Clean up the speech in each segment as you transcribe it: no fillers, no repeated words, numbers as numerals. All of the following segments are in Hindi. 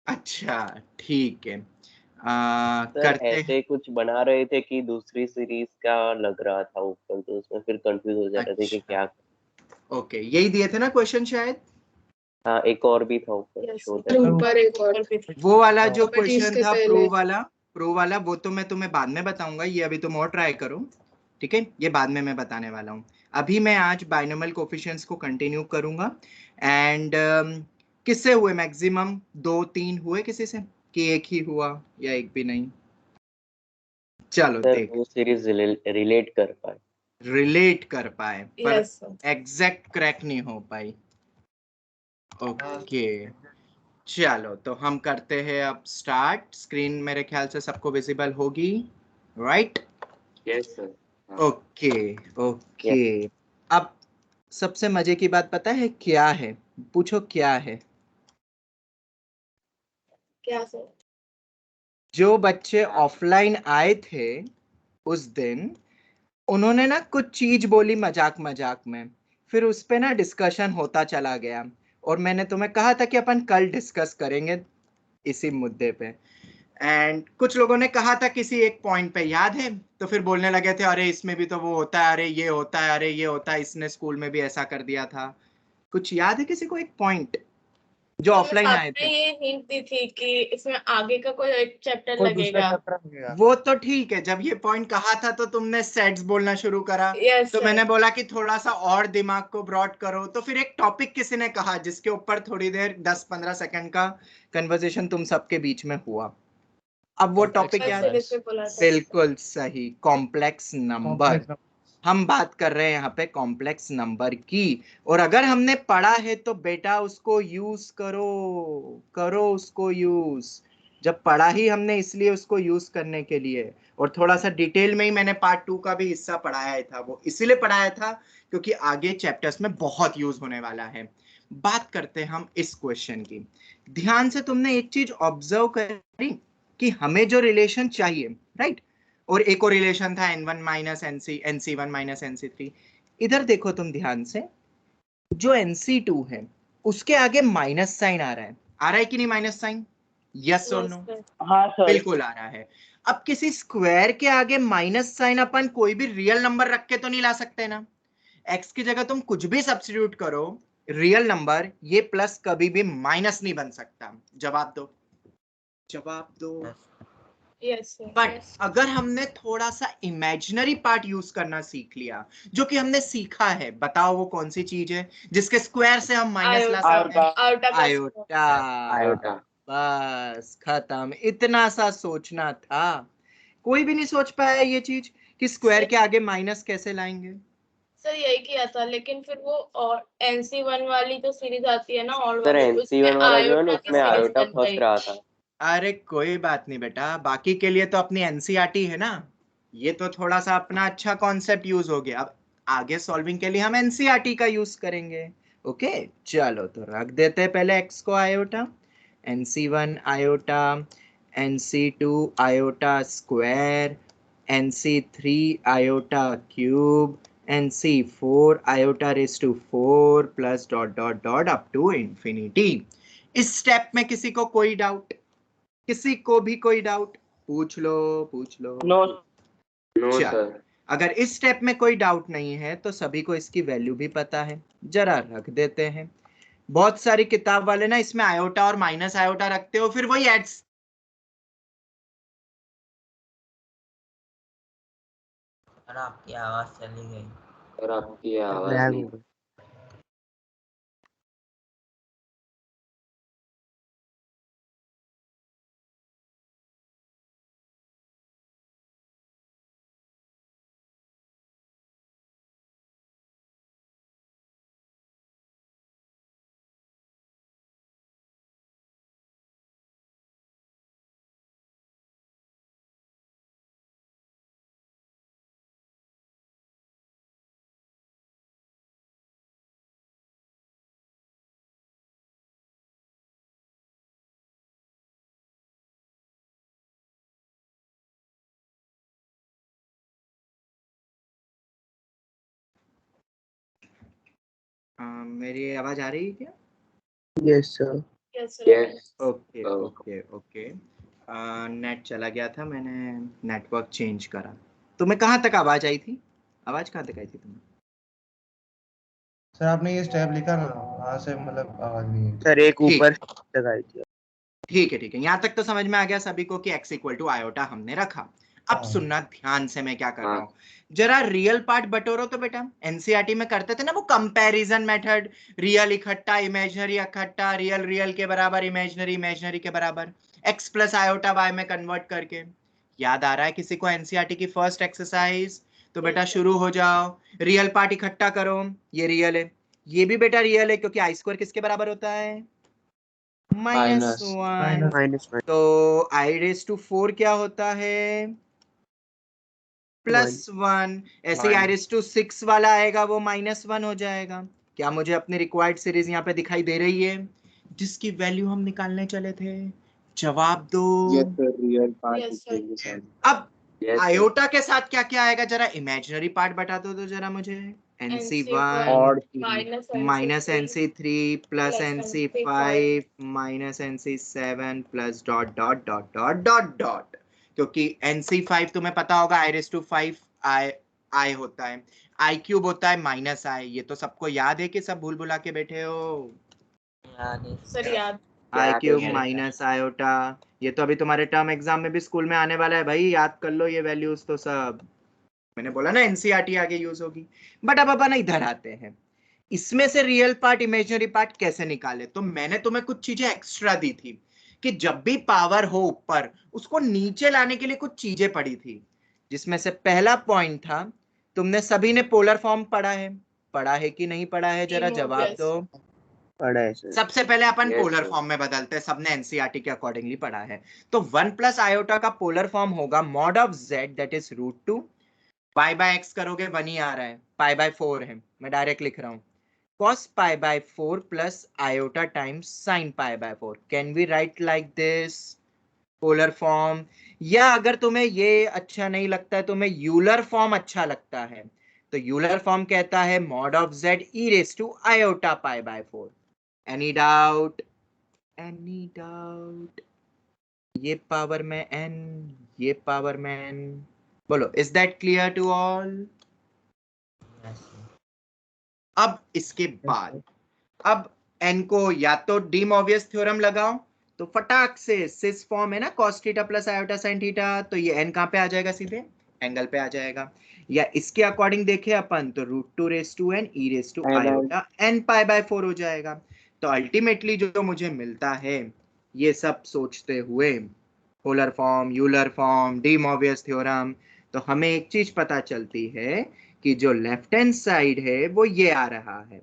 अच्छा ठीक है, सर करते हैं। ऐसे कुछ बना रहे थे कि दूसरी सीरीज का लग रहा था ऊपर, तो उसमें फिर कंफ्यूज हो जा रहे थे कि अच्छा क्या। ओके, यही दिए थे ना क्वेश्चन शायद। हाँ, एक और भी था ऊपर शो सर ऊपर एक और भी था। वो वाला जो प्रॉपर्टीज क्वेश्चन के था पहले। प्रो वाला वो तो मैं तुम्हें बाद में बताऊंगा, ये अभी तुम और ट्राई करो। ठीक है, ये बाद में मैं बताने वाला हूँ। अभी मैं आज बाइनोमियल कोफिशिएंट्स को कंटिन्यू करूंगा। एंड किससे हुए मैक्सिमम, 2 3 हुए किसी से, कि एक ही हुआ या एक भी नहीं? चलो सर देख, वो सीरीज रिलेट कर पाए। रिलेट कर पाए पर यस सर। एग्जैक्ट क्रैक नहीं हो पाई। ओके चलो, तो हम करते हैं अब स्टार्ट। स्क्रीन मेरे ख्याल से सबको विजिबल होगी, right? Yes sir. Okay okay. Yes. अब सबसे मजे की बात पता है क्या है? पूछो क्या है। क्या सर? जो बच्चे ऑफलाइन आए थे उस दिन, उन्होंने ना कुछ चीज बोली मजाक मजाक में, फिर उस पे ना डिस्कशन होता चला गया। और मैंने तुम्हें कहा था कि अपन कल डिस्कस करेंगे इसी मुद्दे पे। एंड कुछ लोगों ने कहा था किसी एक पॉइंट पे, याद है? तो फिर बोलने लगे थे अरे इसमें भी तो वो होता है, अरे ये होता है, अरे ये होता है, इसने स्कूल में भी ऐसा कर दिया था। कुछ याद है किसी को एक पॉइंट जो ऑफलाइन आए आपने थे? ये हिंट दी थी कि इसमें आगे का कोई एक चैप्टर कोई दूसरा लगेगा। चैप्टर लगेगा। वो तो ठीक है, जब ये पॉइंट कहा था तो तुमने सेट्स बोलना शुरू करा। यस तो सर। मैंने बोला कि थोड़ा सा और दिमाग को ब्रॉड करो, तो फिर एक टॉपिक किसी ने कहा जिसके ऊपर थोड़ी देर 10 15 सेकंड का कन्वर्सेशन तुम सबके बीच में हुआ। अब वो कॉम्प्लेक्स टॉपिक याद? Series numbers. पे बोला था। बिल्कुल सही, कॉम्प्लेक्स नंबर। Complex number. हम बात कर रहे हैं यहाँ पे कॉम्प्लेक्स नंबर की। और अगर हमने पढ़ा है तो बेटा उसको यूज करो, करो उसको यूज। जब पढ़ा ही हमने इसलिए उसको यूज करने के लिए। और थोड़ा सा डिटेल में ही मैंने पार्ट 2 का भी हिस्सा पढ़ाया था, वो इसीलिए पढ़ाया था क्योंकि आगे चैप्टर्स में बहुत यूज होने वाला है। बात करते हैं हम इस क्वेश्चन की। ध्यान से तुमने एक चीज ऑब्जर्व करी कि हमें जो रिलेशन चाहिए, राइट? और एक और रिलेशन था n1 minus NC, nc1 minus nc3। इधर देखो तुम ध्यान से, जो nc2 है उसके आगे माइनस साइन आ रहा है कि नहीं माइनस साइन? यस और यस नो? सर। हाँ सर। बिल्कुल आ रहा है। अब किसी स्क्वायर के आगे माइनस साइन अपन कोई भी रियल नंबर रख के तो नहीं ला सकते ना। एक्स की जगह तुम कुछ भी सब्स्टिट्यूट करो, रियल नंबर, ये प्लस कभी भी माइनस नहीं बन सकता। जवाब दो, जवाब दो। Yes sir. बट अगर हमने थोड़ा सा इमेजिनरी पार्ट यूज करना सीख लिया, जो कि हमने सीखा है, बताओ वो कौन सी चीज है जिसके स्क्वायर से हम माइनस ला सकते आयोटा। हैं? आयोटा का स्क्वायर। आयोटा। आयोटा। बस खत्म, इतना सा सोचना था। कोई भी नहीं सोच पाया ये चीज कि स्क्वायर सर के आगे माइनस कैसे लाएंगे। सर यही किया था, लेकिन फिर वो और NC1 वाली जो सीरीज आती है ना, और सर वाली, उसमें NC1 वाला जो है ना, आयोटा की उसमें सीरीज आयोटा बन फंस गई। रहा था। अरे कोई बात नहीं बेटा, बाकी के लिए तो अपनी एनसीईआरटी है ना। ये तो थोड़ा सा अपना अच्छा कॉन्सेप्ट यूज हो गया। अब आगे सॉल्विंग के लिए हम एनसीईआरटी का यूज करेंगे। ओके चलो, तो रख देते हैं पहले एक्स को iota, nc1 iota, nc2 iota square, nc3 iota cube, nc4 iota raise to 4 plus dot dot dot up to infinity. इस स्टेप में किसी को कोई डाउट? किसी को भी कोई डाउट? पूछ लो, पूछ लो। नो। नो चल, सर। अगर इस स्टेप में कोई डाउट नहीं है तो सभी को इसकी वैल्यू भी पता है। जरा रख देते हैं। बहुत सारी किताब वाले ना इसमें आयोटा और माइनस आयोटा रखते हो, फिर वही एड्स। सर आपकी आवाज चली गई। सर आपकी आवाज लैग नहीं। हो गई। मेरी आवाज आ रही है क्या? Yes sir. Yes, sir. Yes. Okay okay okay. Net चला गया था, मैंने नेटवर्क चेंज करा। तुम्हें कहाँ तक आवाज आई थी? आवाज कहाँ तक आई थी तुम्हें? सर आपने ये स्टेप लिखा ना, वहाँ से मतलब आवाज नहीं है। सर एक ठीक। ऊपर लगाई थी। ठीक है, यहाँ तक तो समझ में आ गया सभी को कि x इक्वल टू आयोटा हमने रखा। अब हाँ। सुनना ध्यान से, मैं क्या कर रहा हाँ। हूँ। जरा रियल पार्ट बटोरो तो बेटा। एनसीईआरटी में करते थे ना वो कंपैरिजन मेथड, रियल इकट्ठा इमेजिनरी इकट्ठा, रियल रियल के बराबर इमेजिनरी इमेजिनरी के बराबर, x प्लस आयोटा y में कन्वर्ट करके। याद आ रहा है किसी को एनसीईआरटी की फर्स्ट एक्सरसाइज? तो बेटा शुरू हो जाओ। रियल पार्ट इकट्ठा करो, ये रियल है, ये भी बेटा रियल है, क्योंकि आई स्क्वायर किसके बराबर होता है? Minus. -1। -1 तो आई रेज टू 4 क्या होता है? +1। ऐसे ही आई रेज टू 6 वाला आएगा, वो -1 हो जाएगा। क्या मुझे अपनी रिक्वायर्ड सीरीज यहाँ पे दिखाई दे रही है, जिसकी वैल्यू हम निकालने चले थे? जवाब दो। Yes, sir. Real part Yes, is sir. the same. अब Yes, sir. आयोटा के साथ क्या क्या आएगा, जरा इमेजिनरी पार्ट बता दो तो जरा मुझे। NC1 Odd minus NC3 plus plus NC5 minus NC7 plus dot dot dot dot dot dot, क्योंकि NC5 तुम्हें पता होगा आई रेज टू 5 आई होता है, आई क्यूब होता है माइनस आई। ये तो सबको याद है कि सब भूल भुला के बैठे हो? याद है सर याद। आई क्यूब है। माइनस आयोटा, ये तो अभी तुम्हारे टर्म एग्जाम में भी स्कूल में आने वाला है भाई, याद कर लो ये वैल्यूज तो सब। मैंने बोला ना एनसीईआरटी आगे यूज होगी। बट अब अपन इधर आते हैं, इसमें से रियल पार्ट इमेजिनरी पार्ट कैसे निकाले। तो मैंने तुम्हें कुछ चीजें एक्स्ट्रा दी थी कि जब भी पावर हो ऊपर, उसको नीचे लाने के लिए कुछ चीजें पड़ी थी, जिसमें से पहला पॉइंट था, तुमने सभी ने पोलर फॉर्म पढ़ा है कि नहीं पढ़ा है, जरा जवाब Yes. दो। पढ़ा है सर। सबसे पहले अपन Yes, पोलर sir. फॉर्म में बदलते हैं, सबने एनसीईआरटी के अकॉर्डिंगली पढ़ा है। तो 1 प्लस आयोटा का पोलर फॉर्म होगा mod of z that is √2, pi by x करोगे 1 ही आ रहा है, पाई बाय 4 है, मैं डायरेक्ट लिख रहा हूँ, cos पाई by 4 plus iota times sine pi by 4। Can we write like this polar form? या अगर तुम्हें ये अच्छा नहीं लगता है, तुम्हें यूलर फॉर्म अच्छा लगता है, तो यूलर फॉर्म कहता है mod of z e raise to iota pi by 4। Any doubt? Any doubt? ये पावर में n, ये पावर में n, बोलो is that clear to all? अब इसके बाद अब n को या तो डी मोवियस थ्योरम लगाओ, तो फटाक से सिस फॉर्म है ना cos theta plus iota sin theta, तो ये n कहाँ पे आ जाएगा? सीधे एंगल पे आ जाएगा। या इसके अकॉर्डिंग देखे अपन तो √2 raise to n e raise to iota n pi by 4 हो जाएगा। तो अल्टीमेटली जो मुझे मिलता है, ये सब सोचते हुए polar form, Euler form, de Moivre's theorem, तो हमें एक चीज पता चलती है कि जो लेफ्ट हैंड साइड है वो ये आ रहा है,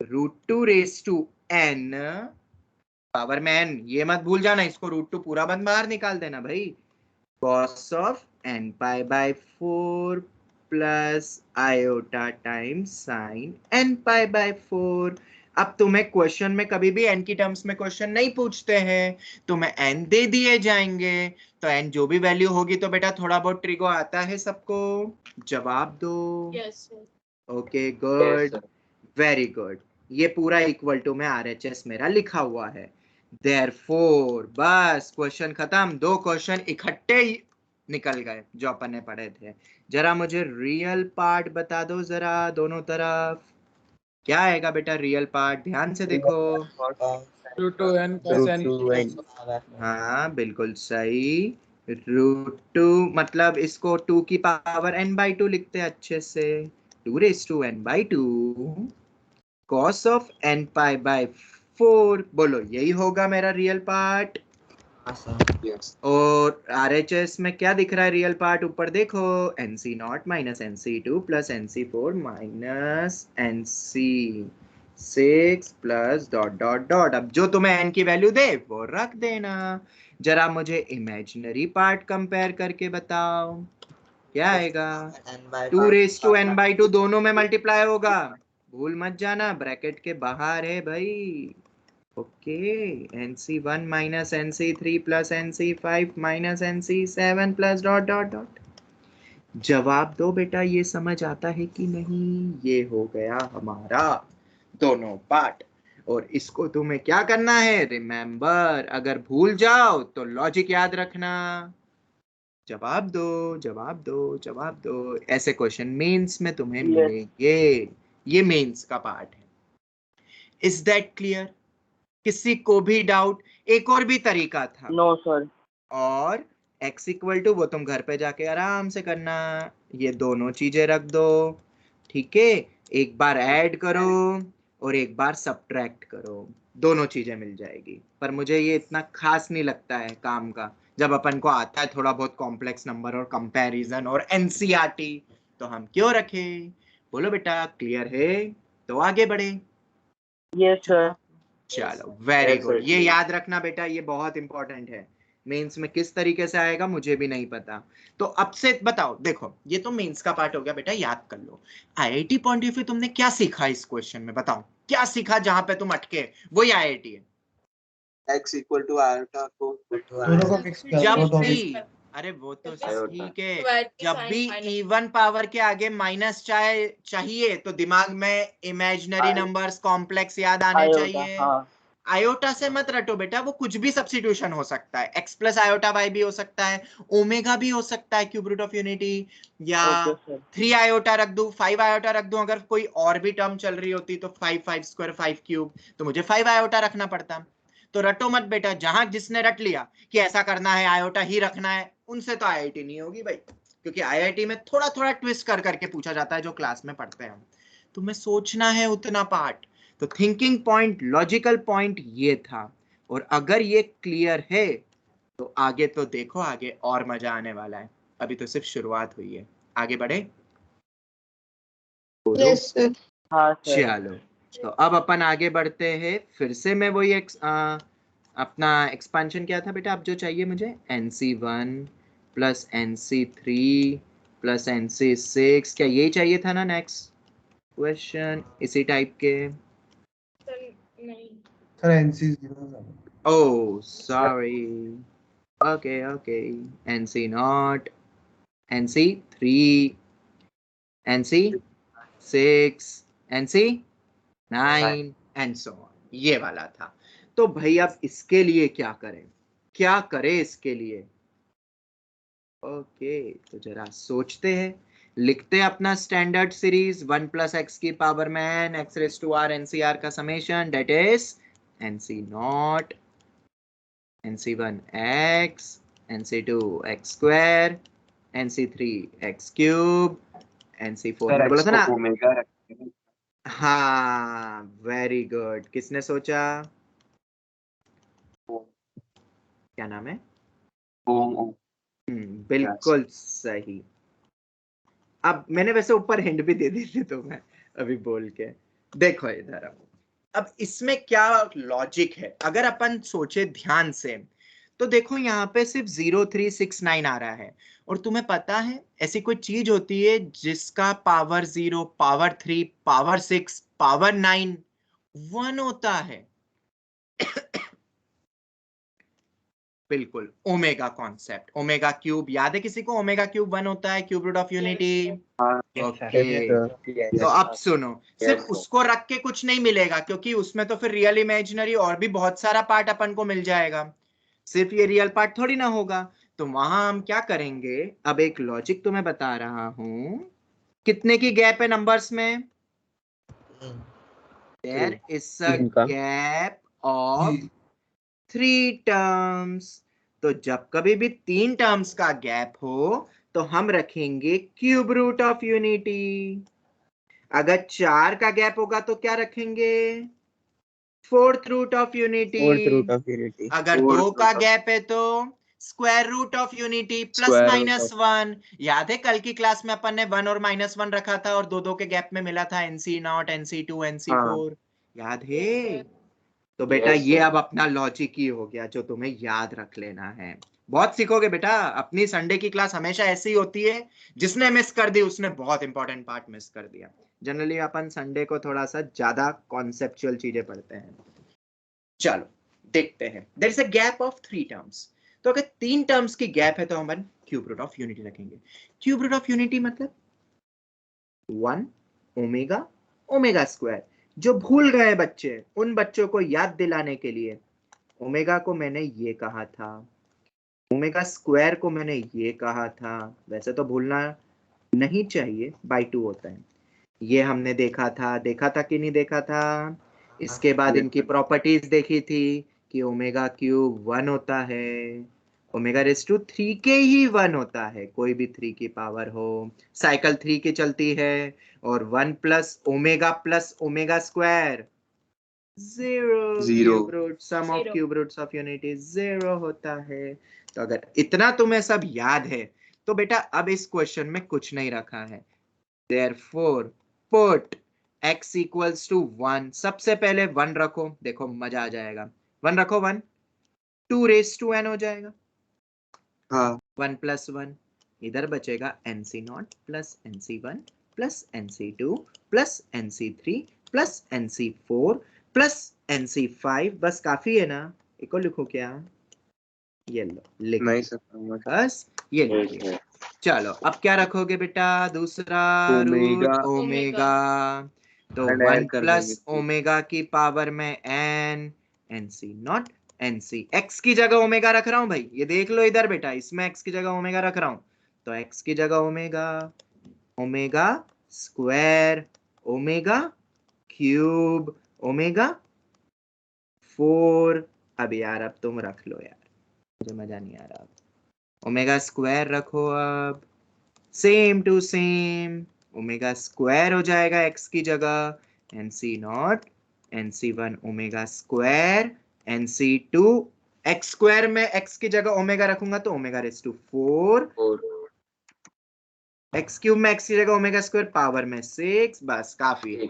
√2 रेज टू n पावर में n, ये मत भूल जाना, इसको √2 पूरा बंद बाहर निकाल देना भाई, cos of n pi by 4 plus iota times sign n pi by 4। अब तुम्हें क्वेश्चन में कभी भी n की टर्म्स में क्वेश्चन नहीं पूछते हैं, तुम्हें n दे दिए जाएंगे, तो n जो भी वैल्यू होगी तो बेटा थोड़ा बहुत ट्रिगो आता है सबको, जवाब दो। Yes, sir. Okay Yes, good, sir. Very good. ये पूरा इक्वल टू में आरएचएस मेरा लिखा हुआ है। देयरफॉर बस क्वेश्चन खत्म, 2 क्वेश्चन इकट्ठे ही निकल गए जो अपन ने पढ़े थे। जरा मुझे रियल पार्ट बता दो जरा दोनों तरफ, क्या आएगा बेटा रियल पार्ट? ध्यान से देखो। √2n plus n। हाँ बिल्कुल सही, √2 मतलब इसको 2 की पावर n बाई 2 लिखते हैं अच्छे से, 2 raise to n by 2 cos of n pi by 4। बोलो यही होगा मेरा रियल पार्ट। Yes. और RHS में क्या दिख रहा है रियल पार्ट? ऊपर देखो, NC0 minus NC2 plus NC4 minus NC6 plus dot dot dot. अब जो तुम्हें n की वैल्यू दे वो रख देना। जरा मुझे इमेजिनरी पार्ट कंपेयर करके बताओ क्या आएगा? 2 रेज टू n बाई 2 दोनों में मल्टीप्लाई होगा, भूल मत जाना, ब्रैकेट के बाहर है भाई। Okay, NC1 minus NC3 plus NC5 minus NC7 plus dot dot dot. जवाब दो बेटा, ये समझ आता है कि नहीं? ये हो गया हमारा दोनों पार्ट। और इसको तुम्हें क्या करना है, रिमेंबर। अगर भूल जाओ तो लॉजिक याद रखना। जवाब दो, जवाब दो, जवाब दो। ऐसे क्वेश्चन मेंस में तुम्हें Yes. मिलेंगे। ये मेंस का पार्ट है। Is that clear? किसी को भी डाउट? एक और भी तरीका था। No, sir. और x इक्वल टू, वो तुम घर पे जाके आराम से करना। ये दोनों चीजें रख दो, ठीक है। एक बार ऐड करो और एक बार सब्ट्रैक्ट करो, दोनों चीजें मिल जाएगी। पर मुझे ये इतना खास नहीं लगता है काम का, जब अपन को आता है थोड़ा बहुत कॉम्प्लेक्स नंबर और कंपैरिजन और एनसीईआरटी, तो हम क्यों रखें? बोलो बेटा, क्लियर है? तो आगे बढ़े। Yes, sir. चलो, वेरी Yes, गुड। sir. ये याद रखना बेटा, ये बहुत इंपॉर्टेंट है। मेंस में किस तरीके से आएगा मुझे भी नहीं पता। तो अब से बताओ, देखो ये तो मेंस का पार्ट हो गया बेटा, याद कर लो। आईआईटी पॉइंट ऑफ व्यू तुमने क्या सीखा इस क्वेश्चन में? बताओ क्या सीखा, जहां पे तुम अटके वही आईआईटी है। x इक्वल टू आयोटा को दोनों को मिक्स कर जब दो, तो भी, अरे वो तो आयोटा। ठीक है, स्क्वायर की जब साइन भी माइनस इवन पावर के आगे माइनस चाहिए तो दिमाग में इमेजिनरी नंबर्स कॉम्प्लेक्स याद आने आयोटा, चाहिए। हाँ। आयोटा से मत रटो बेटा, वो कुछ भी सब्स्टिट्यूशन हो सकता है। x प्लस आयोटा y भी हो सकता है, ओमेगा भी हो सकता है, क्यूब रूट ऑफ यूनिटी, या Okay, sir. 3 आयोटा रख दूं, 5 आयोटा रख दूं। अगर कोई और भी टर्म चल रही होती तो 5 5 स्क्वायर 5 क्यूब, तो मुझे 5 आयोटा रखना पड़ता। तो रटो मत बेटा, जहां जिसने रट लिया कि ऐसा करना है, आयोटा ही रखना है, उनसे तो आईआईटी नहीं होगी भाई। क्योंकि आईआईटी में थोड़ा थोड़ा ट्विस्ट कर करके पूछा जाता है जो क्लास में पढ़ते हैं हम। तुम्हें सोचना है उतना पार्ट। तो थिंकिंग पॉइंट, लॉजिकल पॉइंट ये था। और अगर ये क्लियर है तो आगे तो देखो, आगे और मजा आने वाला है। अभी तो सिर्फ शुरुआत हुई है। आगे बढ़े? Yes sir. हाँ, sir. चलो, तो अब अपन आगे बढ़ते हैं। फिर से मैं वही अपना एक्सपेंशन क्या था बेटा, अब जो चाहिए मुझे, NC1 plus NC3 plus NC6, क्या यही चाहिए था ना? नेक्स्ट क्वेश्चन इसी टाइप के। सर नहीं, sir NC 0। Oh, sorry. Okay. NC0, NC3, NC6, NC9 and so on. ये वाला था। तो भाई अब इसके लिए क्या करें? क्या करें इसके लिए? ओके, तो जरा सोचते हैं। लिखते हैं अपना स्टैंडर्ड सीरीज 1 प्लस एक्स की पावर में n x raise to r NCR का summation, that is NC0, NC1 x, NC2 x square, NC3 x cube, NC4 मैंने बोला था ना? ओमेगा हाँ, वेरी गुड। किसने सोचा? क्या नाम है? ओम बिल्कुल सही। अब मैंने वैसे ऊपर हिंट भी दे दी थी तो मैं अभी बोल के, देखो इधर। अब इसमें क्या लॉजिक है अगर अपन सोचे ध्यान से, तो देखो यहाँ पे सिर्फ 0369 आ रहा है। और तुम्हें पता है ऐसी कोई चीज होती है जिसका पावर 0, पावर 3, पावर 6, पावर 9 1 होता है? बिल्कुल, ओमेगा कॉन्सेप्ट, ओमेगा क्यूब याद है किसी को? ओमेगा क्यूब 1 होता है, cube root of unity. Okay, तो अब सुनो, सिर्फ उसको रख के कुछ नहीं मिलेगा, क्योंकि उसमें तो फिर रियल इमेजिनरी और भी बहुत सारा पार्ट अपन को मिल जाएगा। सिर्फ ये रियल पार्ट थोड़ी ना होगा। तो वहां हम क्या करेंगे, अब एक लॉजिक तुम्हें बता रहा हूं। कितने की गैप है नंबर्स में? There is a gap of 3 terms. तो जब कभी भी 3 टर्म्स का गैप हो तो हम रखेंगे क्यूब रूट ऑफ यूनिटी। अगर 4 का गैप होगा तो क्या रखेंगे? Fourth root of unity. अगर 2 का गैप है तो square root of unity plus minus 1। याद है कल की क्लास में अपन ने 1 और -1 रखा था और दो के गैप में मिला था NC0, NC2, NC4। याद है? तो बेटा ये अब अपना लॉजिक ही हो गया जो तुम्हें याद रख लेना है। बहुत सीखोगे बेटा। अपनी संडे की क्लास हमेशा ऐसी होती है, जिसने मिस कर दी उसने बहुत इंपॉर्टेंट पार्ट मिस कर दिया। जनरली अपन संडे को थोड़ा सा ज्यादा कॉन्सेप्चुअल चीजें पढ़ते हैं। चलो देखते हैं। There is a gap of 3 terms. तो अगर 3 टर्म्स की गैप है तो हम क्यूब रूट ऑफ यूनिटी रखेंगे। क्यूब रूट ऑफ यूनिटी मतलब 1 ओमेगा ओमेगा स्क्वायर। जो भूल गए बच्चे, उन बच्चों को याद दिलाने के लिए, ओमेगा को मैंने ये कहा था, ओमेगा स्क्वायर को मैंने ये कहा था। वैसे तो भूलना नहीं चाहिए, बाई 2 होता है। ये हमने देखा था कि नहीं देखा था। इसके बाद इनकी प्रॉपर्टीज देखी थी कि ओमेगा क्यूब 1 होता है, ओमेगा रेस टू 3 के ही 1 होता है, कोई भी 3 की पावर हो, साइकिल 3 की चलती है, और 1 plus omega square zero, cube root sum of Zero. Cube roots of unity 0 होता है। तो अगर इतना तुम्हें सब याद है तो बेटा अब इस क्वेश्चन में कुछ नहीं रखा है। Therefore, put x equals to 1, सबसे पहले 1 रखो, देखो मजा आ जाएगा। 1 रखो, 1, 2 रेस टू n हो जाएगा, हाँ 1 प्लस 1, इधर बचेगा nc0 plus nc1 plus nc2 plus nc3 plus nc4 plus nc5, बस काफी है ना? एक और लिखो क्या? ये लो, लिख नहीं दो। सर, बस ये लिख एक दिया। है। चलो अब क्या रखोगे बेटा? दूसरा ओमेगा रूट ओमेगा, तो and 1 add कर प्लस देंगे। ओमेगा की पावर में n, nc not nc, x की जगह ओमेगा रख रहा हूं भाई, ये देख लो इधर बेटा, इसमें x की जगह ओमेगा रख रहा हूं, तो x की जगह omega, omega square, omega cube, omega 4। अब यार अब तुम रख लो यार, मुझे मजा नहीं आ रहा। ओमेगा स्क्वायर रखो, अब same to same omega square हो जाएगा x की जगह, nc0 nc1 omega square, nc2 x square में x की जगह ओमेगा रखूंगा तो ओमेगा रेस टू 4, और x क्यूब में x की जगह ओमेगा स्क्वायर पावर में 6, बस काफी है।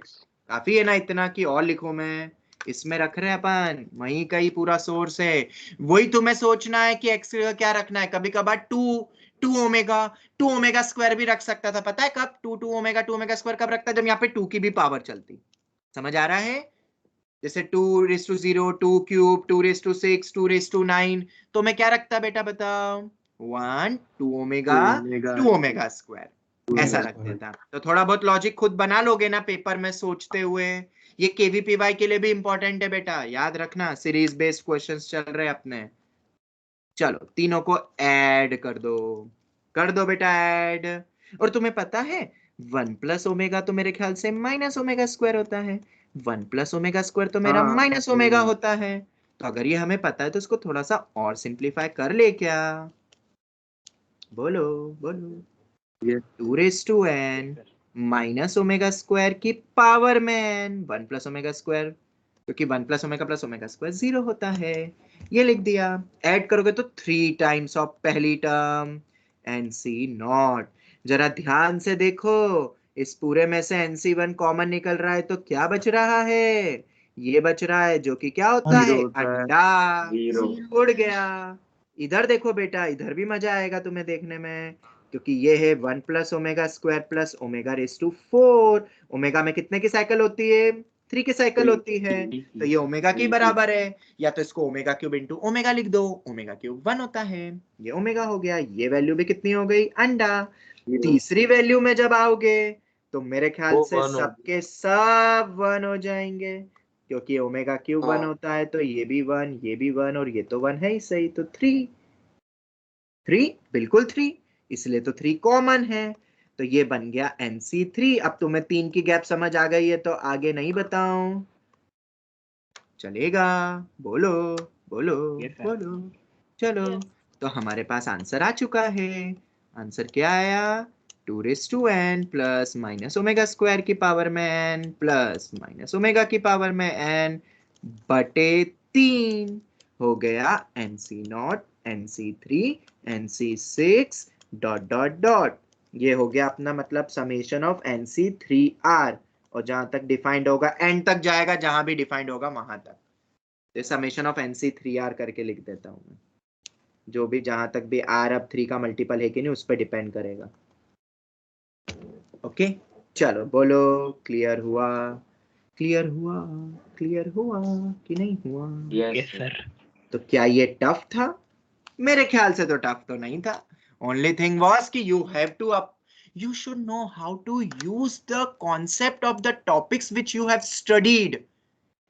काफी है ना इतना कि और लिखो? मैं इसमें रख रहे हैं अपन, वहीं का ही पूरा सोर्स है। वही तुम्हें सोचना है कि x का क्या रखना है। कभी कभार टू ओमेगा स्क्वायर भी रख सकता था, पता है कब? टू ओमेगा स्क्वायर कब रखता है? जब यहाँ पे 2 की भी पावर चलती। समझ आ रहा है? जैसे 2:0, 2 क्यूब, 2:6, 2:9, तो मैं क्या रखता बेटा बताओ? 1, 2 ओमेगा स्क्वायर, ऐसा रख देता। तो थोड़ा बहुत लॉजिक खुद बना लोगे ना पेपर में सोचते हुए। ये केवीपीवाई के लिए भी इंपॉर्टेंट है बेटा, याद रखना, सीरीज बेस्ड क्वेश्चंस चल रहे हैं अपने। चलो तीनों को ऐड कर दो बेटा ऐड। और तुम्हें पता है 1 प्लस ओमेगा तो मेरे ख्याल से माइनस ओमेगा स्क्वायर होता है, 1 प्लस ओमेगा स्क्वायर तो मेरा हाँ, माइनस ओमेगा होता है। तो अगर ये हमें पता है तो इसको थोड़ा सा और सिंप्लीफाई कर ले क्या? बोलो बोलो। ये 2n माइनस ओमेगा स्क्वायर की पावर में n, 1 प्लस ओमेगा स्क्वायर, क्योंकि 1 प्लस ओमेगा स्क्वायर 0 होता है। ये लिख दिया। ऐड करोगे तो 3 टाइम्स ऑफ पहली टर्म nc0। जरा ध्यान से देखो, इस पूरे में से nc1 कॉमन निकल रहा है तो क्या बच रहा है? ये बच रहा है, जो कि क्या होता है? अंडा। उड़ गया। इधर देखो बेटा, इधर भी मजा आएगा तुम्हें देखने में, क्योंकि ये है 1 plus omega square plus omega raise to 4। Omega में कितने की साइकिल होती है? 3 की साइकिल होती है, तो ये ओमेगा के बराबर है। या तो इसको ओमेगा क्यूब इंटू ओमेगा लिख दो, ओमेगा क्यूब 1 होता है, ये ओमेगा हो गया। ये वैल्यू भी कितनी हो गई? अंडा। तीसरी वैल्यू में जब आओगे तो मेरे ख्याल से सबके सब 1 हो जाएंगे, क्योंकि ओमेगा क्यूब 1 होता है, तो ये भी 1, ये भी 1, और ये तो 1 है ही सही। तो 3 बिल्कुल 3, इसलिए तो 3 कॉमन है। तो ये बन गया nc3। अब तुम्हें 3 की गैप समझ आ गई है तो आगे नहीं बताऊं? चलेगा? बोलो बोलो बोलो। चलो Yes. तो हमारे पास आंसर आ चुका है। आंसर क्या आया? 2n plus minus omega square की पावर में n प्लस माइनस ओमेगा की पावर में n बटे 3 हो गया nc0, nc3, nc6 dot dot dot. ये हो गया अपना मतलब समेशन ऑफ nc3r, और जहां तक डिफाइंड होगा एंड तक जाएगा, जहां भी डिफाइंड होगा वहां तक। तो समेशन ऑफ nc3r करके लिख देता हूं मैं, जो भी जहां तक भी r अब 3 का मल्टीपल है कि नहीं उस पर डिपेंड करेगा। ओके चलो बोलो, क्लियर हुआ? क्लियर हुआ? क्लियर हुआ कि नहीं हुआ? Yes sir. तो क्या ये टफ था? मेरे ख्याल से तो टफ तो नहीं था। ओनली थिंग वाज कि you should know how to use the concept of the topics which you have studied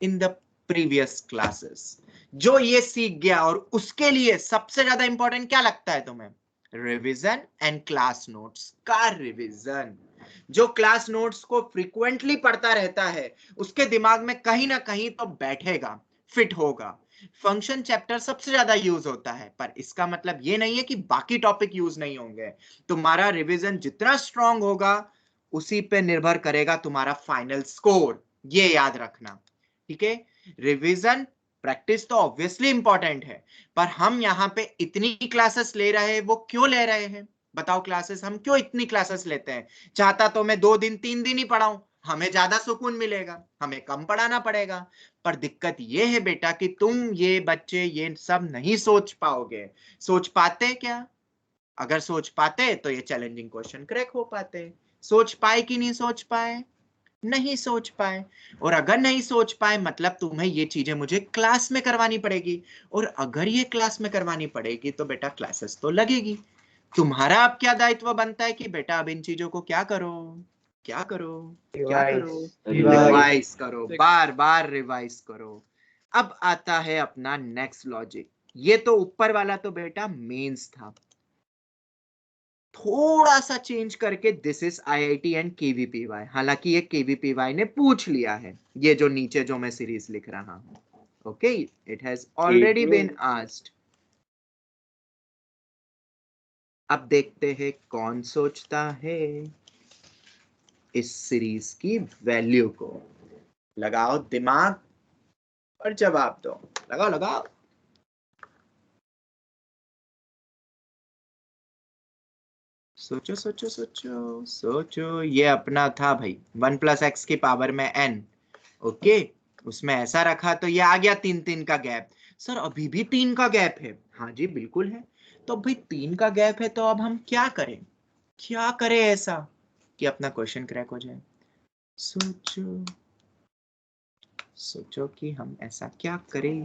in the previous classes. जो ये सीख गया, और उसके लिए सबसे ज्यादा इंपॉर्टेंट क्या लगता है तुम्हें? रिवीजन एंड क्लास नोट्स का रिवीजन. जो क्लास नोट्स को फ्रीक्वेंटली पढ़ता रहता है उसके दिमाग में कहीं ना कहीं तो बैठेगा, फिट होगा. फंक्शन चैप्टर सबसे ज्यादा यूज होता है, पर इसका मतलब ये नहीं है कि बाकी टॉपिक यूज नहीं होंगे. तुम्हारा रिवीजन जितना स्ट्रांग होगा उसी पे निर्भर करेगा तुम्हारा फाइनल स्कोर. ये याद रखना, ठीक है? रिवीजन प्रैक्टिस तो ऑब्वियसली इंपॉर्टेंट है, पर हम यहाँ पे इतनी क्लासेस ले रहे हैं, वो क्यों ले रहे हैं? बताओ, क्लासेस हम क्यों इतनी क्लासेस लेते हैं? चाहता तो मैं 2 दिन 3 दिन ही पढ़ाऊं, हमें ज्यादा सुकून मिलेगा, हमें कम पढ़ाना पड़ेगा. पर दिक्कत ये है बेटा कि तुम ये बच्चे ये सब नहीं सोच पाओगे. सोच पाते क्या? अगर सोच पाते तो ये चैलेंजिंग क्वेश्चन क्रैक हो पाते. सोच पाए कि नहीं सोच पाए? नहीं सोच पाए. और अगर नहीं सोच पाए मतलब तुम्हें ये चीजें मुझे क्लास में करवानी पड़ेगी, और अगर ये क्लास में करवानी पड़ेगी तो बेटा क्लासेस तो लगेगी. तुम्हारा अब क्या दायित्व बनता है कि बेटा अब इन चीजों को क्या करो, क्या करो, क्या करो? रिवाइज करो, बार बार रिवाइज करो. अब आता है अपना नेक्स्ट लॉजिक. ये तो ऊपर वाला तो बेटा मेंस था, थोड़ा सा चेंज करके this is IIT and KVPY. हालांकि ये केवीपीवाई ने पूछ लिया है, ये जो नीचे जो मैं सीरीज लिख रहा हूं. Okay, it has already been asked. अब देखते हैं कौन सोचता है इस सीरीज की वैल्यू को. लगाओ दिमाग और जवाब दो. लगाओ लगाओ. सोचो सोचो सोचो सोचो. ये अपना था भाई 1 + x की पावर में n. ओके, उसमें ऐसा रखा तो ये आ गया 3 का गैप. सर अभी भी 3 का गैप है? हाँ जी बिल्कुल है. तो भाई 3 का गैप है तो अब हम क्या करें? क्या करें ऐसा कि अपना क्वेश्चन क्रैक हो जाए? सोचो सोचो कि हम ऐसा क्या करें.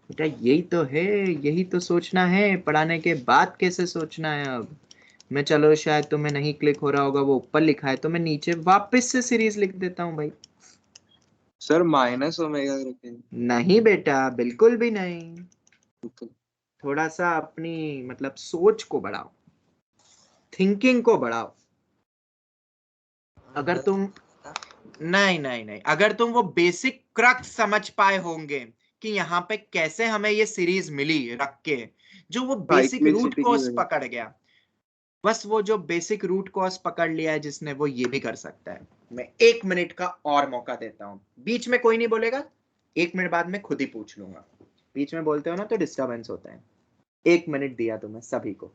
बेटा यही तो है, यही तो सोचना है. पढ़ाने के बाद कैसे सोचना है? अब मैं, चलो शायद तुम्हें नहीं क्लिक हो रहा होगा, वो ऊपर लिखा है तो मैं नीचे वापस से सीरीज लिख देता हूँ भाई. सर माइनस ओमेगा रखें. नहीं बेटा, बिल्कुल भी नहीं. थोड़ा सा अपनी मतलब सोच को बढ़ाओ, थिंकिंग को बढ़ाओ. अगर तुम नहीं नहीं नहीं, अगर तुम वो बेसिक क्रक्स समझ पाए होंगे कि यहाँ पे कैसे हमें ये सीरीज मिली रख के, जो वो बेसिक रूट कॉज पकड़ गया, बस वो जो बेसिक रूट कॉज पकड़ लिया है जिसने, वो ये भी कर सकता है. मैं 1 मिनट का और मौका देता हूँ. बीच में कोई नहीं बोलेगा, 1 मिनट बाद में खुद ही पूछ लूंगा. बीच में बोलते हो ना तो डिस्टर्बेंस होता है. 1 मिनट दिया तुम्हें सभी को.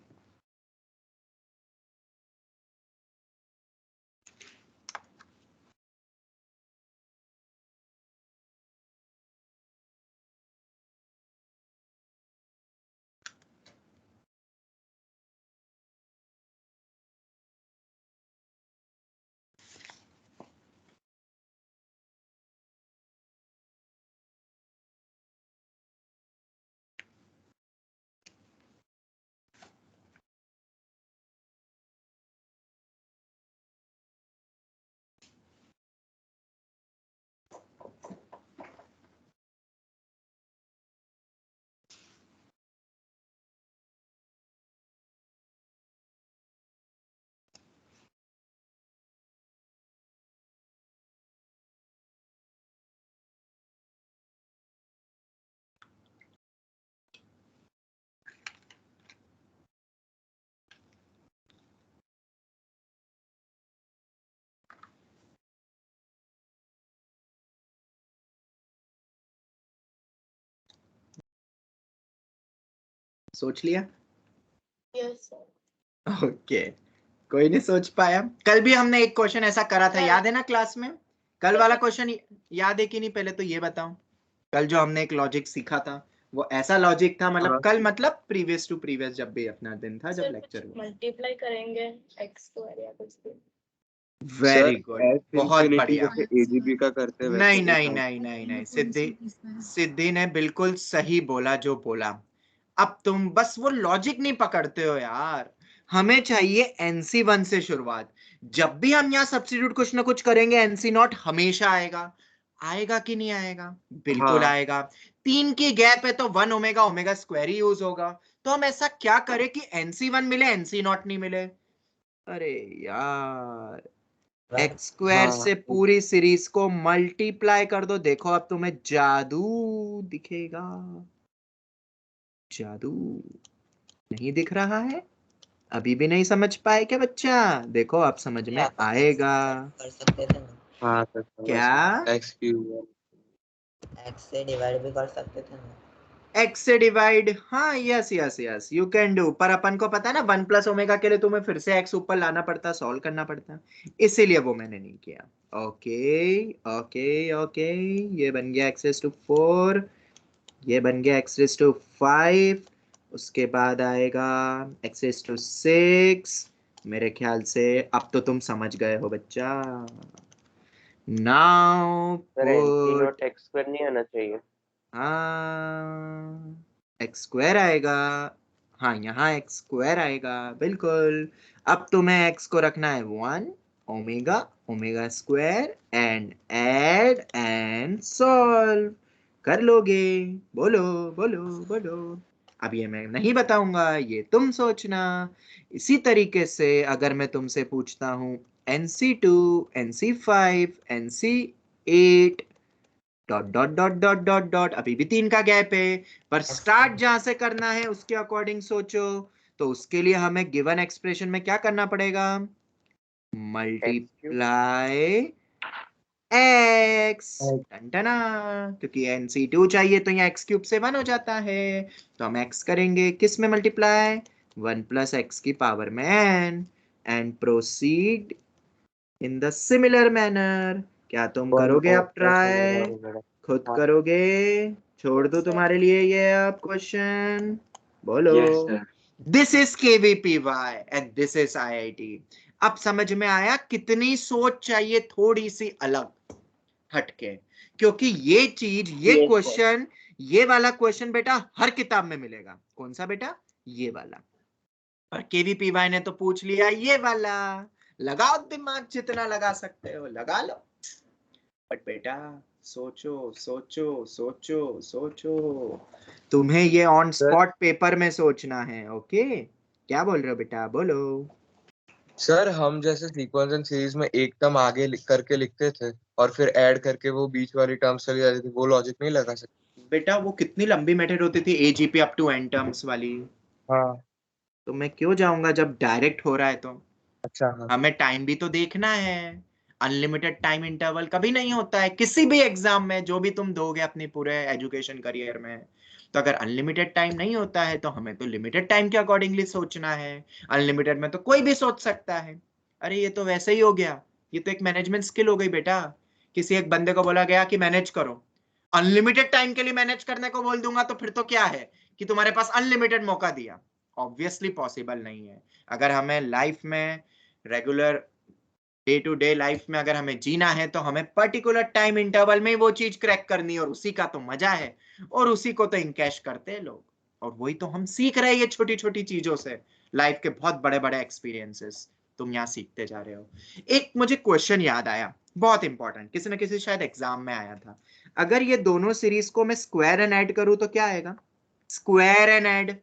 सोच लिया? Yes sir. ओके, कोई नहीं सोच पाया. कल भी हमने एक क्वेश्चन ऐसा करा था, याद है ना क्लास में? कल वाला क्वेश्चन याद है कि नहीं? पहले तो ये बताओ. कल जो हमने एक लॉजिक सीखा था वो ऐसा लॉजिक था, मतलब कल मतलब प्रीवियस टू प्रीवियस जब भी अपना दिन था, जब लेक्चर हुआ. मल्टीप्लाई करेंगे x स्क्वायर या कुछ भी. वेरी गुड, बहुत बढ़िया. एजीबी का करते वैसे नहीं ही नहीं था. नहीं नहीं नहीं, सिद्धि ने बिल्कुल सही बोला जो बोला. अब तुम बस वो लॉजिक नहीं पकड़ते हो यार. हमें चाहिए NC1 से शुरुआत। जब भी हम यहाँ सब्स्टिट्यूट कुछ ना कुछ करेंगे NC0 हमेशा आएगा। आएगा कि नहीं आएगा? बिल्कुल हाँ। आएगा। 3 की गैप है तो 1 ओमेगा ओमेगा स्क्वायर ही यूज होगा। तो हम ऐसा क्या करें कि NC1 मिले NC0 नहीं मिले? अरे यार, एक्स स्क्वायर हाँ से पूरी सीरीज को मल्टीप्लाई कर दो। देखो अब तुम्हें जादू दिखेगा। जादू नहीं दिख रहा है? अभी भी नहीं समझ पाए क्या बच्चा? देखो अब समझ में आप आएगा। कर सकते थे ना, हाँ सर समझ क्या? गया। X cube. एक्स से डिवाइड भी कर सकते थे ना। एक्स से डिवाइड, हाँ yes yes yes you can do. पर अपन को पता है ना 1 प्लस ओमेगा के लिए तुम्हें फिर से एक्स ऊपर लाना पड़ता, सॉल्व करना पड़ता, इसीलिए वो मैंने नहीं किया। ओके ओके ओके, ये बन गया एक्स रेज़ टू 4, ये बन गया एक्स रेज़ टू 5, उसके बाद आएगा एक्स रेज़ टू 6। मेरे ख्याल से अब तो तुम समझ गए हो बच्चा। Now sir NC put, not x square नहीं आना चाहिए। हाँ एक्स स्क्वायर आएगा। हाँ यहाँ एक्स स्क्वायर आएगा बिल्कुल। अब तुम्हें एक्स को रखना है 1 omega omega square and add and solve. कर लोगे? बोलो बोलो बोलो। अब ये मैं नहीं बताऊंगा, ये तुम सोचना। इसी तरीके से अगर मैं तुमसे पूछता हूँ NC2 NC5 NC8 dot dot dot dot dot dot, अभी भी 3 का गैप है, पर स्टार्ट जहां से करना है उसके अकॉर्डिंग सोचो। तो उसके लिए हमें गिवन एक्सप्रेशन में क्या करना पड़ेगा? X cube. Multiply x. टना, क्योंकि NC2 चाहिए तो यहाँ एक्स क्यूब से 1 हो जाता है। तो हम एक्स करेंगे किस में मल्टीप्लाई? 1 प्लस एक्स की पावर में n, and proceed in the similar manner. क्या तुम करोगे अब ट्राई? खुद हाँ करोगे? छोड़ दो Yes, sir. तुम्हारे लिए ये अब क्वेश्चन। बोलो। Yes sir. This is KVPY and this is IIT। अब समझ में आया कितनी सोच चाहिए थोड़ी सी अलग हटके, क्योंकि ये चीज, ये Yes, sir. क्वेश्चन, ये वाला क्वेश्चन बेटा हर किताब में मिलेगा। कौन सा बेटा? ये वाला। और KVPY ने तो पूछ लिया ये वाला। लगाओ दिमाग, जितना लगा सकते हो लगा लो। बट बेटा सोचो सोचो सोचो सोचो, तुम्हें ये ऑन सर स्पॉट पेपर में सोचना है। ओके, क्या बोल रहे हो बेटा? बोलो। सर हम जैसे सीक्वेंस एंड सीरीज में एक टर्म आगे करके लिखते थे और फिर ऐड करके वो बीच वाली टर्म्स चली जाती थी, वो लॉजिक नहीं लगा सकते? बेटा वो कितनी लंबी मेथड होती थी, AGP up to n terms वाली। हाँ। तो मैं क्यों जाऊंगा जब डायरेक्ट हो रहा है? तो अच्छा हाँ। हमें टाइम भी तो देखना है। अनलिमिटेड टाइम इंटरवल कभी नहीं होता है किसी भी एग्जाम में, जो भी तुम दोगे अपनी पूरे एजुकेशन करियर में। तो अगर अनलिमिटेड टाइम नहीं होता है तो हमें तो लिमिटेड टाइम के अकॉर्डिंगली सोचना है। अनलिमिटेड में तो कोई भी सोच सकता है। अरे ये तो वैसे ही हो गया, ये तो एक मैनेजमेंट स्किल हो गई बेटा। किसी एक बंदे को बोला गया कि मैनेज करो, अनलिमिटेड टाइम के लिए मैनेज करने को बोल दूंगा तो फिर तो क्या है कि तुम्हारे पास अनलिमिटेड मौका दिया? ऑब्वियसली पॉसिबल नहीं है। अगर हमें लाइफ में regular day to day life में अगर हमें जीना है तो हमें पर्टिकुलर टाइम इंटरवल में वो चीज क्रैक करनी है, और उसी का तो मजा है, और उसी को तो इनकैश करते हैं लोग। और वही तो हम सीख रहे हैं ये छोटी छोटी चीजों से। लाइफ के बहुत बड़े बड़े एक्सपीरियंसेस तुम यहाँ सीखते जा रहे हो। एक मुझे क्वेश्चन याद आया, बहुत इंपॉर्टेंट, किसी ना किसी शायद एग्जाम में आया था। अगर ये दोनों सीरीज को मैं स्क्वायर एंड ऐड करूं तो क्या आएगा? Square and add.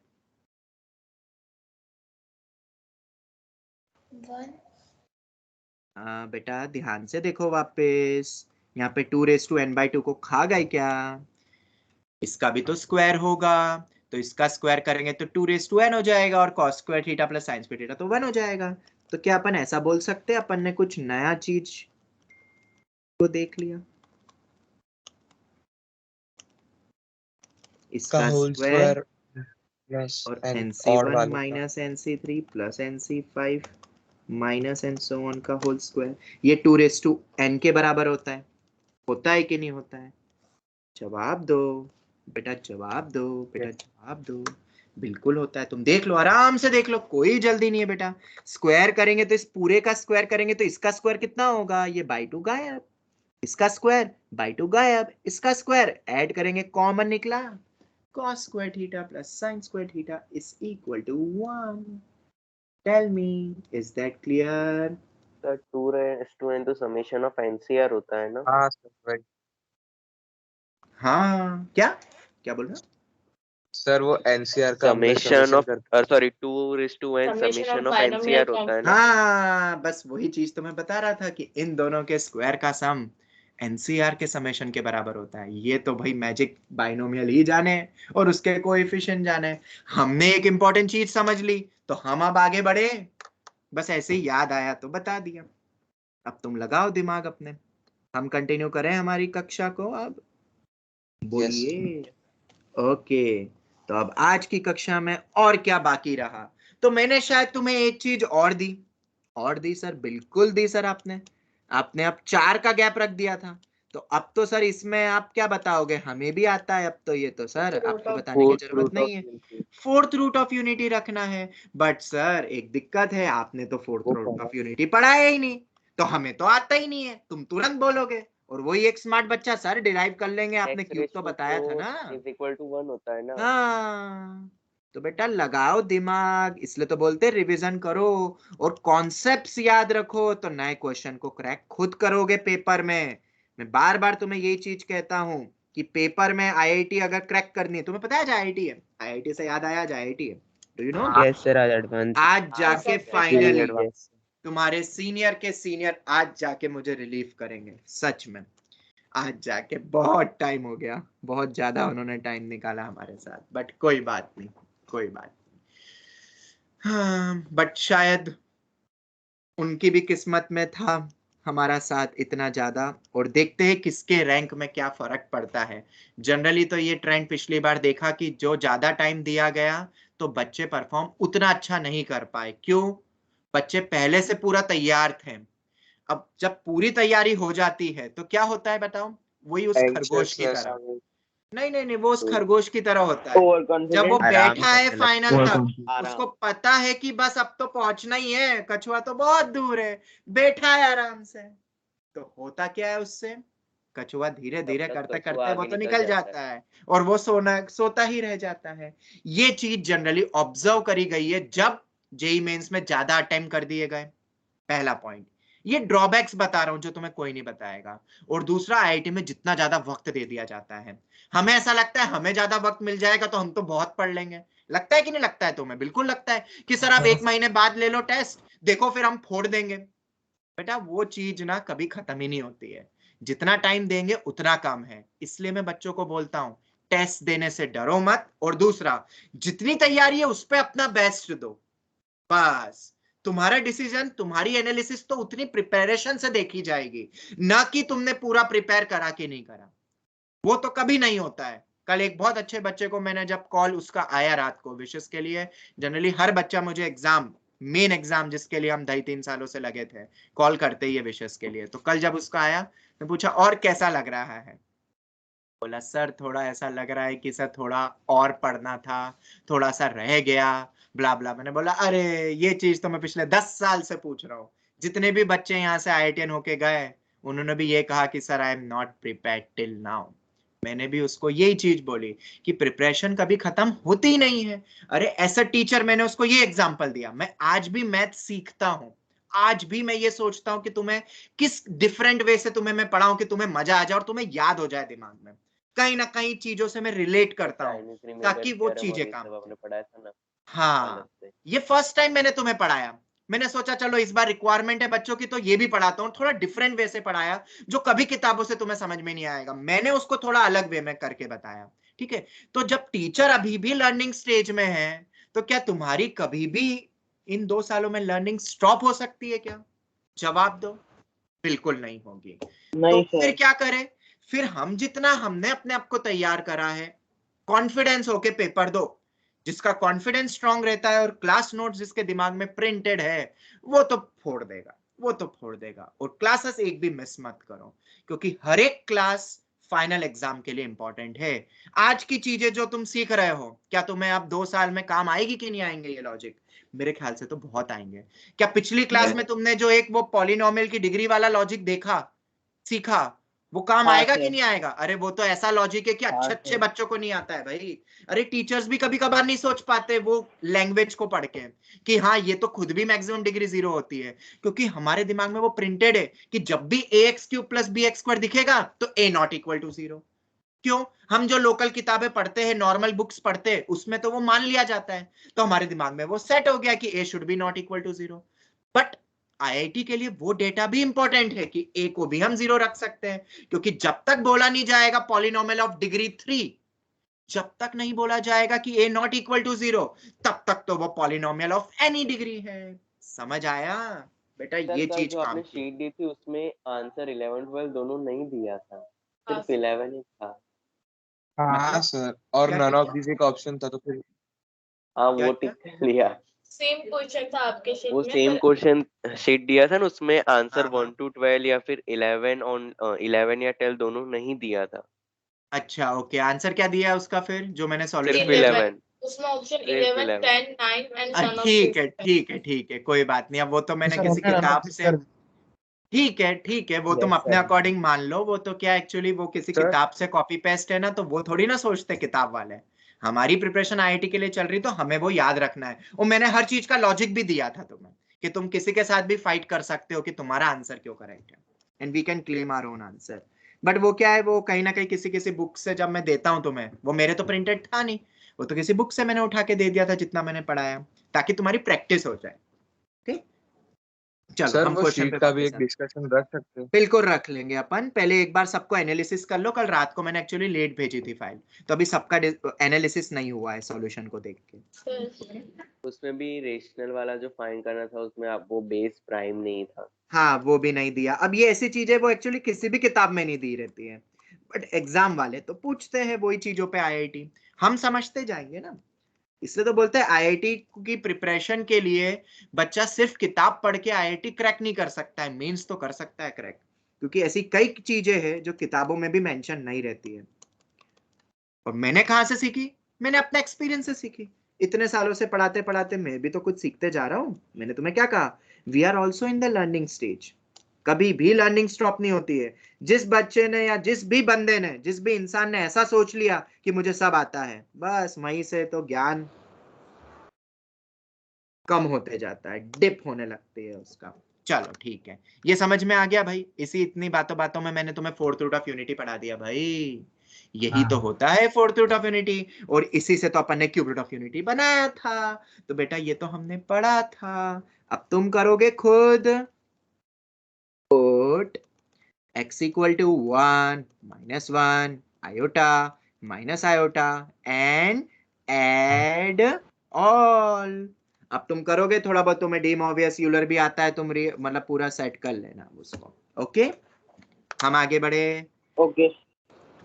1. बेटा ध्यान से देखो वापस, यहाँ पे 2n/2 को खा गए क्या? इसका भी तो स्क्वायर होगा, तो इसका स्क्वायर करेंगे तो 2n हो जाएगा, और cos square theta plus sine square theta तो 1 हो जाएगा। तो क्या अपन ऐसा बोल सकते हैं अपन ने कुछ नया चीज को देख लिया? का इसका होल स्क्वायर स्क्वायर प्लस और एंड ऑड NC1 वाले का। Minus NC3 plus NC5 minus and so on का होल स्क्वायर, ये 2n के बराबर होता है कि नहीं होता है? जवाब दो बेटा, जवाब दो बेटा, जवाब दो। बिल्कुल होता है, तुम देख लो, आराम से देख लो, कोई जल्दी नहीं है बेटा। स्क्वायर करेंगे तो इस पूरे का स्क्वायर करेंगे तो इसका स्क्वायर कितना होगा? ये बाई 2 गायब, इसका स्क्वायर बाई 2 गायब, इसका स्क्वायर ऐड करेंगे कॉमन निकला, cos square theta plus sin square theta is equal to 1। Tell me, is that clear? Sir 2 into summation of NCR होता है ना? हाँ सर right. हाँ, क्या क्या बोल रहे हो? सर वो एनसीआर का हमने Summation summation of कर sorry 2:n summation of NCR होता है ना? हाँ, बस वही चीज तो मैं बता रहा था कि इन दोनों के स्क्वायर का सम एनसीआर के समेशन के बराबर होता है। ये तो भाई मैजिक बाइनोमियल ही जाने और उसके कोएफिशिएंट जाने। हमने एक इंपॉर्टेंट चीज समझ ली तो हम अब आगे बढ़े, बस ऐसे ही याद आया तो बता दिया। अब तुम लगाओ दिमाग अपने, हम कंटिन्यू करें हमारी कक्षा को अब? बोलिए। ओके, तो अब आज की कक्षा में और क्या बाकी रहा? तो मैंने शायद तुम्हें एक चीज और दी सर, बिल्कुल दी सर। आपने अब 4 का गैप रख दिया था, तो अब तो सर इसमें आप क्या बताओगे? हमें भी आता है अब तो, ये तो सर आपको बताने की जरूरत नहीं है। फोर्थ रूट ऑफ यूनिटी रखना है, बट सर एक दिक्कत है, आपने तो फोर्थ रूट ऑफ यूनिटी पढ़ाया ही नहीं, तो हमें तो आता ही नहीं है। तुम तुरंत बोलोगे और वही एक स्मार्ट बच्चा सर डिराइव कर लेंगे, आपने क्यूब तो बताया था ना। इज इक्वल टू 1 होता है ना? हाँ, तो बेटा लगाओ दिमाग, इसलिए तो बोलते रिवीजन करो और कॉन्सेप्ट्स याद रखो, तो नए क्वेश्चन को क्रैक खुद करोगे पेपर में। मैं बार बार तुम्हें यही चीज कहता हूँ कि पेपर में आईआईटी अगर क्रैक करनी है, तुम्हें पता है आज आईआईटी है? आईआईटी से याद आया, आज आईआईटी है, do you know? Yes sir, आज एडवांस आज जाके सर, फाइनली तुम्हारे सीनियर के सीनियर आज जाके मुझे रिलीव करेंगे, सच में। आज जाके बहुत टाइम हो गया, बहुत ज्यादा उन्होंने टाइम निकाला हमारे साथ, बट कोई बात नहीं, कोई बात नहीं। हाँ, बट शायद उनकी भी किस्मत में था हमारा साथ इतना ज्यादा। और देखते हैं किसके रैंक में क्या फर्क पड़ता है। जनरली तो ये ट्रेंड पिछली बार देखा कि जो ज्यादा टाइम दिया गया तो बच्चे परफॉर्म उतना अच्छा नहीं कर पाए। क्यों? बच्चे पहले से पूरा तैयार थे। अब जब पूरी तैयारी हो जाती है तो क्या होता है बताओ? वही उस खरगोश की तरह, नहीं, वो उस खरगोश की तरह होता है। जब वो बैठा है फाइनल तक, उसको पता है कि बस अब तो पहुंचना ही है, कछुआ तो बहुत दूर है, बैठा है आराम से। तो होता क्या है उससे? कछुआ धीरे धीरे करते करते वो तो निकल जाता है और वो सोता ही रह जाता है। ये चीज जनरली ऑब्जर्व करी गई है जब जेई मेंस में ज्यादा अटेम्प्ट कर दिए गए। पहला पॉइंट, ये ड्रॉबैक्स बता रहा हूं जो तुम्हें कोई नहीं बताएगा। और दूसरा, आईआईटी में जितना ज्यादा वक्त दे दिया जाता है, हमें ऐसा लगता है हमें ज्यादा वक्त मिल जाएगा तो हम तो बहुत पढ़ लेंगे। लगता है कि नहीं लगता है तुम्हें? बिल्कुल लगता है कि सर आप 1 महीने बाद ले लो टेस्ट, देखो फिर हम फोड़ देंगे। बेटा वो चीज ना कभी खत्म ही नहीं होती है, जितना टाइम देंगे उतना कम है। इसलिए मैं बच्चों को बोलता हूं टेस्ट देने से डरो मत, और दूसरा जितनी तैयारी है उस पर अपना बेस्ट दो। बस तुम्हारा डिसीजन, तुम्हारी एनालिसिस तो उतनी प्रिपरेशन से देखी जाएगी, ना कि तुमने पूरा प्रिपेयर करा कि नहीं करा। वो तो कभी नहीं होता है। कल एक बहुत अच्छे बच्चे को मैंने जब कॉल उसका आया रात को विशेष के लिए, जनरली हर बच्चा मुझे एग्जाम, मेन एग्जाम जिसके लिए हम 2.5-3 सालों से लगे थे, कॉल करते ही है विशेष के लिए। तो कल जब उसका आया, मैं पूछा और कैसा लग रहा है? बोला सर थोड़ा ऐसा लग रहा है कि सर थोड़ा और पढ़ना था, थोड़ा सा रह गया, ब्ला ब्ला। मैंने बोला अरे ये चीज तो मैं पिछले 10 साल से पूछ रहा हूँ। जितने भी बच्चे यहाँ से आईआईटीएन होके गए उन्होंने भी ये कहा कि sir I am not prepared till now. मैंने भी उसको यही चीज बोली कि प्रिपरेशन कभी खत्म होती ही नहीं है। अरे ऐसा टीचर, मैंने उसको ये एग्जांपल दिया, मैं आज भी मैथ सीखता हूँ, आज भी मैं ये सोचता हूँ कि तुम्हें किस डिफरेंट वे से तुम्हें मैं पढ़ाऊं कि तुम्हें मजा आ जाए और तुम्हें याद हो जाए दिमाग में। कहीं ना कहीं चीजों से मैं रिलेट करता हूँ ताकि वो चीजें काम आपने पढ़ाया था ना। हाँ, ये फर्स्ट टाइम मैंने तुम्हें पढ़ाया। मैंने सोचा चलो इस बार रिक्वायरमेंट है बच्चों की तो ये भी पढ़ाता हूँ, थोड़ा डिफरेंट वे से पढ़ाया जो कभी किताबों से तुम्हें समझ में नहीं आएगा। मैंने उसको थोड़ा अलग वे में करके बताया, ठीक है? तो जब टीचर अभी भी लर्निंग स्टेज में है तो क्या तुम्हारी कभी भी इन 2 सालों में लर्निंग स्टॉप हो सकती है क्या? जवाब दो। बिल्कुल नहीं होगी। तो फिर क्या करें? फिर हम जितना हमने अपने आप को तैयार करा है, कॉन्फिडेंस होके पेपर दो। जिसका कॉन्फिडेंस स्ट्रांग रहता है और क्लास नोट्स जिसके दिमाग में प्रिंटेड है वो तो फोड़ देगा, वो तो फोड़ देगा। और क्लासेस एक भी मिस मत करो, क्योंकि हर एक क्लास फाइनल एग्जाम के लिए इंपॉर्टेंट है। आज की चीजें जो तुम सीख रहे हो, क्या तुम्हें अब 2 साल में काम आएगी कि नहीं आएंगे? ये लॉजिक मेरे ख्याल से तो बहुत आएंगे। क्या पिछली क्लास में तुमने जो एक वो पॉलिनोमियल की डिग्री वाला लॉजिक देखा, सीखा, वो काम हाँ आएगा सर। कि नहीं आएगा? अरे वो तो ऐसा लॉजिक है कि हाँ अच्छे अच्छे सर। बच्चों को नहीं आता है भाई। अरे टीचर्स भी कभी कभार नहीं सोच पाते वो लैंग्वेज को पढ़ के कि हाँ ये तो खुद भी मैक्सिमम डिग्री 0 होती है, क्योंकि हमारे दिमाग में वो प्रिंटेड है कि जब भी ax³ + bx² दिखेगा तो a नॉट इक्वल टू 0। क्यों? हम जो लोकल किताबें पढ़ते हैं, नॉर्मल बुक्स पढ़ते हैं, उसमें तो वो मान लिया जाता है, तो हमारे दिमाग में वो सेट हो गया कि a should be not equal to 0। But IIT के लिए वो डेटा भी इंपॉर्टेंट है कि a को भी हम 0 रख सकते हैं, क्योंकि जब तक बोला नहीं जाएगा पॉलिनोमियल ऑफ डिग्री 3, जब तक नहीं बोला जाएगा कि a नॉट इक्वल टू 0, तब तक तो वो पॉलिनोमियल ऑफ एनी डिग्री है। समझ आया बेटा? सर ये कल चीज जो काम आपने की। शीट दी थी उसमें आंसर 11 12 दोनों नहीं दिया था, हाँ सिर्फ 11 ही था। हाँ मतलब सर, और क्या नन क्या ऑफ दिस एक ऑप्शन था, तो फिर हाँ क्या वो क्या? टिक कर लिया। सेम क्वेश्चन था आपके शीट वो में सेम पर क्वेश्चन शीट दिया था ना, उसमें आंसर हाँ, हाँ। 1 to 12 या फिर 11 ऑन 11 या 12 दोनों नहीं दिया था, अच्छा ओके, आंसर क्या दिया है उसका फिर जो मैंने सॉल्यूशन सिर्फ भेजा? 11 11, उसमें ऑप्शन सिर्फ 11 11। 10 9 एंड सन ऑफ ठीक 2 है ठीक है ठीक है, कोई बात नहीं। अब वो तो मैंने सर किसी हमने रन ऑफ किताब दिस से, कर ठीक है, वो तुम यस अपने सर। अकॉर्डिंग मान लो। वो तो क्या एक्चुअली वो किसी सर किताब से कॉपी पेस्ट है ना, तो वो थोड़ी ना सोचते किताब वाले। हमारी प्रिपरेशन आईआईटी के लिए चल रही, तो हमें वो याद रखना है। और मैंने हर चीज का लॉजिक भी दिया था तुम्हें कि तुम किसी के साथ भी फाइट कर सकते हो कि तुम्हारा आंसर क्यों करेक्ट है, and we can claim our own answer. But वो क्या है, वो कहीं ना कहीं किसी किसी बुक से जब मैं देता हूँ तुम्हें, वो मेरे तो प्रिंटेड था नहीं, वो तो किसी बुक से मैंने उठा के दे दिया था जितना मैंने पढ़ाया, ताकि तुम्हारी प्रैक्टिस हो जाए। ठीक, चलो सर हम वो क्वेश्चन शीट पे का भी वापस एक आते हैं। डिस्कशन रख सकते हैं। बिल्कुल रख लेंगे अपन। पहले एक बार सबको एनालिसिस कर लो। कल रात को मैंने एक्चुअली लेट भेजी थी फाइल, तो अभी सबका एनालिसिस नहीं हुआ है सॉल्यूशन को देख के। सर उसमें भी रेशनल वाला जो फाइंड करना था, उसमें आप वो बेस प्राइम नहीं था। हाँ वो भी नहीं दिया। अब ये ऐसी चीजें वो एक्चुअली किसी भी किताब में नहीं दी रहती है, बट एग्जाम वाले तो पूछते हैं वही चीजों पे आईआईटी। हम समझते जाएंगे ना, इसलिए तो बोलते हैं आईआईटी की प्रिपरेशन के लिए बच्चा सिर्फ किताब पढ़ के आईआईटी क्रैक नहीं कर सकता है, मेंस तो कर सकता है क्रैक, क्योंकि ऐसी कई चीजें हैं जो किताबों में भी मेंशन नहीं रहती है। और मैंने कहां से सीखी? मैंने अपने एक्सपीरियंस से सीखी। इतने सालों से पढ़ाते पढ़ाते मैं भी तो कुछ सीखते जा रहा हूं। मैंने तुम्हें क्या कहा? We are also in the learning stage. कभी भी लर्निंग स्टॉप नहीं होती है। जिस बच्चे ने या जिस भी बंदे ने, जिस भी इंसान ने ऐसा सोच लिया कि मुझे सब आता है, बस वहीं से तो ज्ञान कम होते जाता है, डिप होने लगती है उसका। चलो ठीक है, ये समझ में आ गया भाई। इसी इतनी बातों बातों में मैंने तुम्हें फोर्थ रूट ऑफ यूनिटी पढ़ा दिया भाई। यही तो होता है फोर्थ रूट ऑफ यूनिटी, और इसी से तो अपन ने क्यूब रूट ऑफ यूनिटी बनाया था। तो बेटा ये तो हमने पढ़ा था, अब तुम करोगे खुद। Put x equal to 1 - 1 iota minus iota and add all. अब तुम करोगे थोड़ा बहुत, तुम्हें डी मोवियस यूलर भी आता है, तुम मतलब पूरा सेट कर लेना उसको। ओके, हम आगे बढ़े। ओके।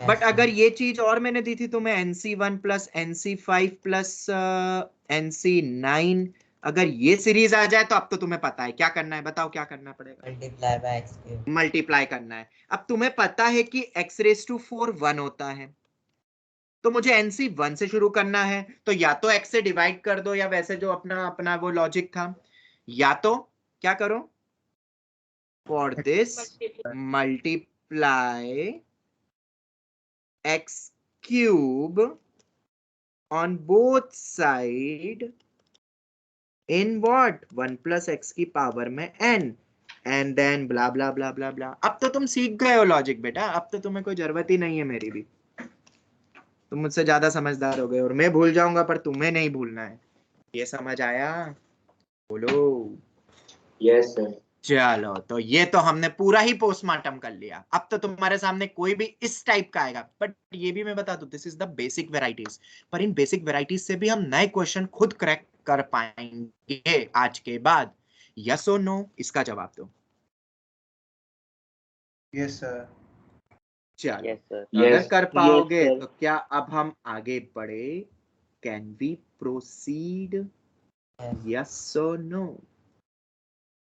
बट अगर ये चीज और मैंने दी थी तुम्हें, NC1 + NC5 + NC9, अगर ये सीरीज आ जाए तो अब तो तुम्हें पता है क्या करना है। बताओ क्या करना पड़ेगा? Multiply by x cube. Multiply करना है। अब तुम्हें पता है कि x⁴ 1 होता है, तो मुझे NC1 से शुरू करना है, तो या तो x से डिवाइड कर दो, या वैसे जो अपना अपना वो लॉजिक था, या तो क्या करो, for this multiply x³ on both side in what 1 + x की पावर में n, एंड देन ब्ला ब्ला ब्ला ब्ला ब्ला। अब तो तुम सीख गए हो लॉजिक बेटा, अब तो तुम्हें कोई जरूरत ही नहीं है मेरी भी। तुम मुझसे ज्यादा समझदार हो गए, और मैं भूल जाऊंगा पर तुम्हें नहीं भूलना है। ये समझ आया? बोलो। Yes sir. चलो, तो ये तो हमने पूरा ही पोस्टमार्टम कर लिया। अब तो तुम्हारे सामने कोई भी इस टाइप का आएगा, बट ये भी मैं बता दूं, this is the basic varieties. पर इन बेसिक वेराइटीज से भी हम नए क्वेश्चन खुद क्रैक कर पाएंगे आज के बाद। यस और नो, इसका जवाब दो। Yes sir. चलो, यस सर। अगर कर पाओगे सर। तो क्या अब हम आगे बढ़े? Can we proceed? यस और नो?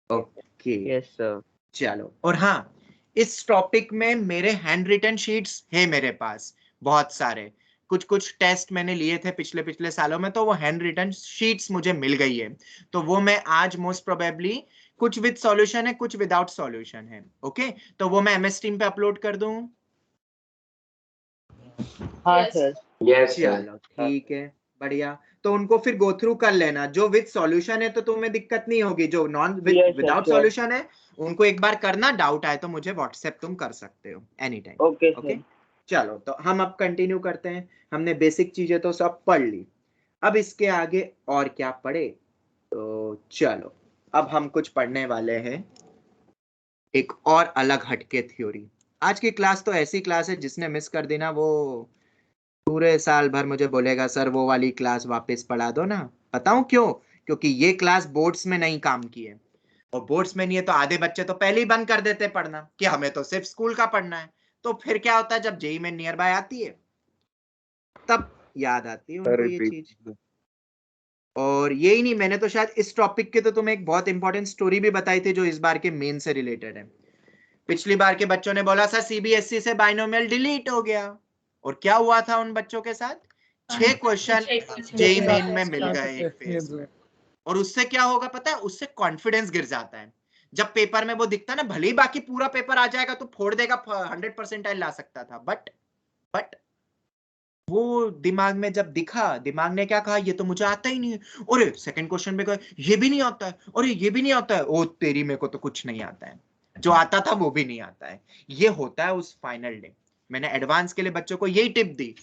Okay, yes sir. चलो। और हाँ, इस टॉपिक में मेरे हैंड रिटन शीट्स है मेरे पास बहुत सारे। कुछ कुछ टेस्ट मैंने लिए थे पिछले सालों में, तो वो हैंड रिटन शीट्स मुझे मिल गई है, तो वो मैं आज मोस्ट प्रोबेबली कुछ विद सॉल्यूशन है, कुछ विदाउट सॉल्यूशन है। ओके, तो वो मैं MS टीम पे अपलोड कर दूं? हाँ Yes. सर। Yes sir. चलो ठीक है, बढ़िया। तो उनको फिर गो थ्रू कर लेना। जो विद सॉल्यूशन है तो तुम्हें दिक्कत नहीं होगी, जो non Yes, sir, without sure. Solution है उनको एक बार करना। डाउट आए तो मुझे व्हाट्सएप तुम कर सकते हो any time. Okay okay, sir. चलो तो हम अब कंटिन्यू करते हैं। हमने बेसिक चीजें तो सब पढ़ ली, अब इसके आगे और क्या पढ़े? तो चलो अब हम कुछ पढ़ने वाले हैं एक और अलग हटके थ्योरी। आज की क्लास तो ऐसी क्लास है जिसने मिस कर दी ना, वो पूरे साल भर मुझे बोलेगा सर वो वाली क्लास वापस पढ़ा दो ना। बताऊं क्यों? क्योंकि ये क्लास बोर्ड्स में नहीं काम की है, और बोर्ड्स में नहीं है तो आधे बच्चे तो पहले ही बंद कर देते पढ़ना कि हमें तो सिर्फ स्कूल का पढ़ना है। तो फिर क्या होता है, जब जेई में नियर बाय आती है तब याद आती है उनको ये चीज। और यही नहीं, मैंने तो शायद इस टॉपिक के तो तुम्हें एक बहुत इंपॉर्टेंट स्टोरी भी बताई थी जो इस बार के मेन से रिलेटेड है। पिछली बार के बच्चों ने बोला सर सीबीएसई से बाइनोमियल डिलीट हो गया, और क्या हुआ था उन बच्चों के साथ? 6 क्वेश्चन जेई मेन में मिल गए एक फेज में। और उससे क्या होगा पता है? उससे कॉन्फिडेंस गिर जाता है। जब पेपर में वो दिखता है ना, भले ही बाकी पूरा पेपर आ जाएगा तो फोड़ देगा, 100% ला सकता था, बट वो दिमाग में जब दिखा, दिमाग ने क्या कहा, ये तो मुझे आता ही नहीं है। अरे सेकंड क्वेश्चन में कहा ये भी नहीं आता है, अरे ये भी नहीं आता है, ओ तेरी मेरे को तो कुछ नहीं आता है, जो आता था वो भी नहीं आता है। ये होता है उस फाइनल डे। मैंने एडवांस के लिए बच्चों को यही टिप दी,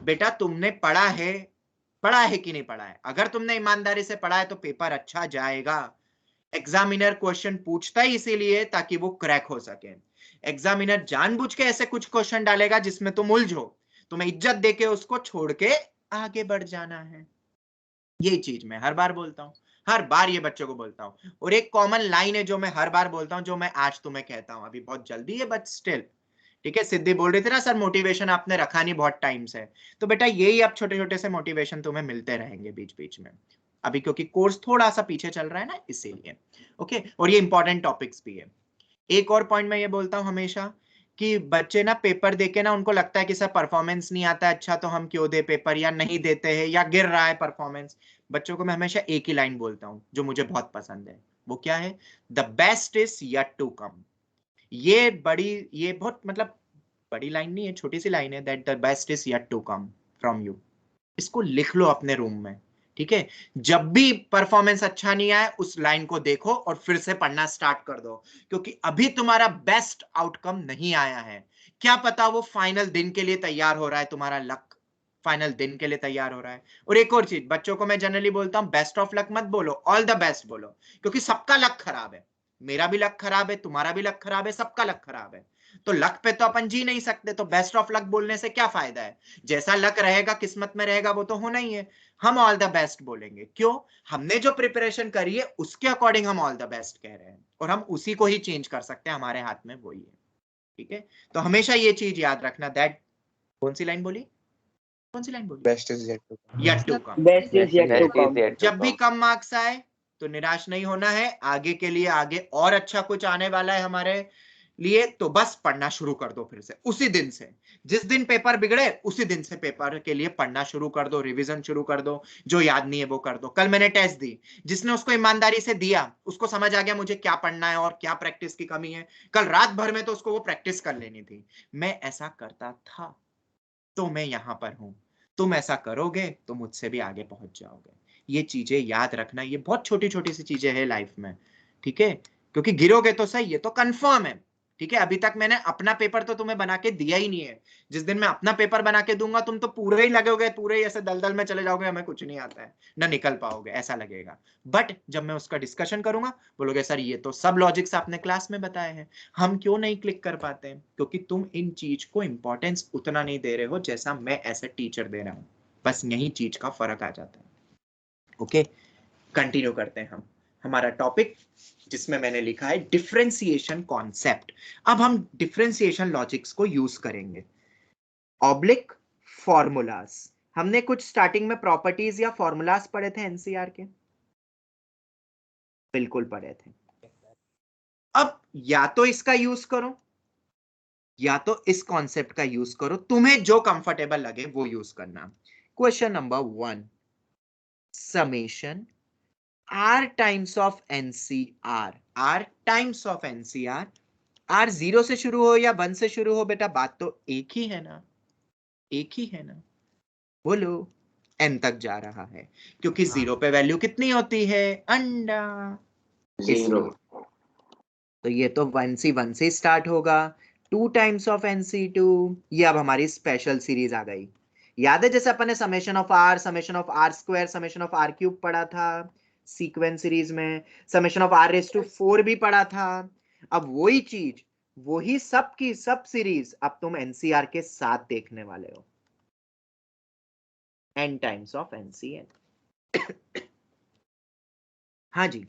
बेटा तुमने पढ़ा है कि नहीं पढ़ा है? अगर तुमने ईमानदारी से पढ़ा है तो पेपर अच्छा जाएगा। एग्जामिनर क्वेश्चन पूछता ही इसीलिए ताकि वो क्रैक हो सके। एग्जामिनर जानबूझ के ऐसे कुछ क्वेश्चन डालेगा जिसमें तुम उलझो, तुम्हें इज्जत देके उसको छोड़ के आगे बढ़ जाना है। ये चीज मैं हर बार बोलता हूँ, हर बार ये बच्चों को बोलता हूँ। और एक कॉमन लाइन है जो मैं हर बार बोलता हूँ, जो मैं आज तुम्हें कहता हूँ, अभी बहुत जल्दी है बट स्टिल ठीक है। सिद्धि बोल रही थी ना सर मोटिवेशन आपने रखा नहीं बहुत टाइम से, तो बेटा यही अब छोटे छोटे से मोटिवेशन तुम्हें मिलते रहेंगे बीच बीच में, अभी क्योंकि कोर्स थोड़ा सा पीछे चल रहा है ना इसीलिए। ओके, और ये इंपॉर्टेंट टॉपिक्स भी है। एक और पॉइंट मैं ये बोलता हूँ हमेशा कि बच्चे ना पेपर देके ना उनको लगता है कि सर परफॉर्मेंस नहीं आता है अच्छा तो हम क्यों दे पेपर, या नहीं देते हैं या गिर रहा है परफॉर्मेंस। बच्चों को मैं हमेशा एक ही लाइन बोलता हूँ जो मुझे बहुत पसंद है, वो क्या है? The best is yet to come. ये बहुत मतलब बड़ी लाइन नहीं है, छोटी सी लाइन है, that the best is yet to come from you. इसको लिख लो अपने रूम में, ठीक है? जब भी परफॉर्मेंस अच्छा नहीं आए उस लाइन को देखो और फिर से पढ़ना स्टार्ट कर दो, क्योंकि अभी तुम्हारा बेस्ट आउटकम नहीं आया है। क्या पता वो फाइनल दिन के लिए तैयार हो रहा है, तुम्हारा लक फाइनल दिन के लिए तैयार हो रहा है। और एक और चीज बच्चों को मैं जनरली बोलता हूं, बेस्ट ऑफ लक मत बोलो, ऑल द बेस्ट बोलो, क्योंकि सबका लक खराब है। मेरा भी लक खराब है, तुम्हारा भी लक खराब है, सबका लक खराब है। तो लक पे तो अपन जी नहीं सकते, तो बेस्ट ऑफ लक बोलने से क्या फायदा है? जैसा लक रहेगा किस्मत में रहेगा वो तो होना ही है। हम ऑल द बेस्ट बोलेंगे, क्यों? हमने जो प्रिपरेशन करी है उसके अकॉर्डिंग हम ऑल द बेस्ट कह रहे हैं, और हम उसी को ही चेंज कर सकते हैं, हमारे हाथ में वही है। ठीक है, तो हमेशा ये चीज याद रखना। दैट कौन सी लाइन बोली? Best is yet to come. Yet to come. Best is yet to come. जब भी कम मार्क्स आए तो निराश नहीं होना है, आगे के लिए आगे और अच्छा कुछ आने वाला है हमारे लिए, तो बस पढ़ना शुरू कर दो फिर से उसी दिन से। जिस दिन पेपर बिगड़े उसी दिन से पेपर के लिए पढ़ना शुरू कर दो, रिवीजन शुरू कर दो, जो याद नहीं है वो कर दो। कल मैंने टेस्ट दी, जिसने उसको ईमानदारी से दिया उसको समझ आ गया मुझे क्या पढ़ना है और क्या प्रैक्टिस की कमी है। कल रात भर में तो उसको वो प्रैक्टिस कर लेनी थी। मैं ऐसा करता था तो मैं यहां पर हूं, तुम ऐसा करोगे तो मुझसे भी आगे पहुंच जाओगे। ये चीजें याद रखना, ये बहुत छोटी छोटी सी चीजें हैं लाइफ में, ठीक है? क्योंकि गिरोगे तो सही, ये तो कंफर्म है, ठीक है? अभी तक मैंने अपना पेपर तो तुम्हें बना के दिया ही नहीं है। जिस दिन मैं अपना पेपर बना के दूंगा तुम तो पूरे ही लगोगे, पूरे ही ऐसे दलदल में चले जाओगे, हमें कुछ नहीं आता है, ना निकल पाओगे, ऐसा लगेगा। बट जब मैं उसका डिस्कशन करूंगा बोलोगे सर ये तो सब लॉजिक्स आपने क्लास में बताए हैं, हम क्यों नहीं क्लिक कर पाते हैं? क्योंकि तुम इन चीज को इंपॉर्टेंस उतना नहीं दे रहे हो जैसा मैं एज ए टीचर दे रहा हूं। बस यही चीज का फर्क आ जाता है। ओके, कंटिन्यू करते हैं हम हमारा टॉपिक, जिसमें मैंने लिखा है डिफरेंशिएशन कॉन्सेप्ट। अब हम डिफरेंशिएशन लॉजिक्स को यूज करेंगे। ऑब्लिक फॉर्मूलाज, हमने कुछ स्टार्टिंग में प्रॉपर्टीज या फॉर्मूलाज पढ़े थे एनसीआर के, बिल्कुल पढ़े थे। अब या तो इसका यूज करो या तो इस कॉन्सेप्ट का यूज करो, तुम्हें जो कंफर्टेबल लगे वो यूज करना। Question number 1, summation r times of NCR, r times of NCR, r 0 से शुरू हो या 1 से शुरू हो बेटा, बात तो एक ही है ना, एक ही है ना, बोलो। n तक जा रहा है क्योंकि 0 पे वैल्यू कितनी होती है, अंडा, 0। तो ये तो 1 से स्टार्ट होगा, 2 टाइम्स ऑफ NC2। ये अब हमारी स्पेशल सीरीज आ गई। याद है जैसे अपन ने summation of r, summation of r square, summation of r cube पढ़ा था सीक्वेंस सीरीज में, समेशन ऑफ r⁴ भी पढ़ा था। अब वही चीज, वही सब की सब सीरीज अब तुम NCR के साथ देखने वाले हो, n टाइम्स ऑफ NCN। हाँ जी,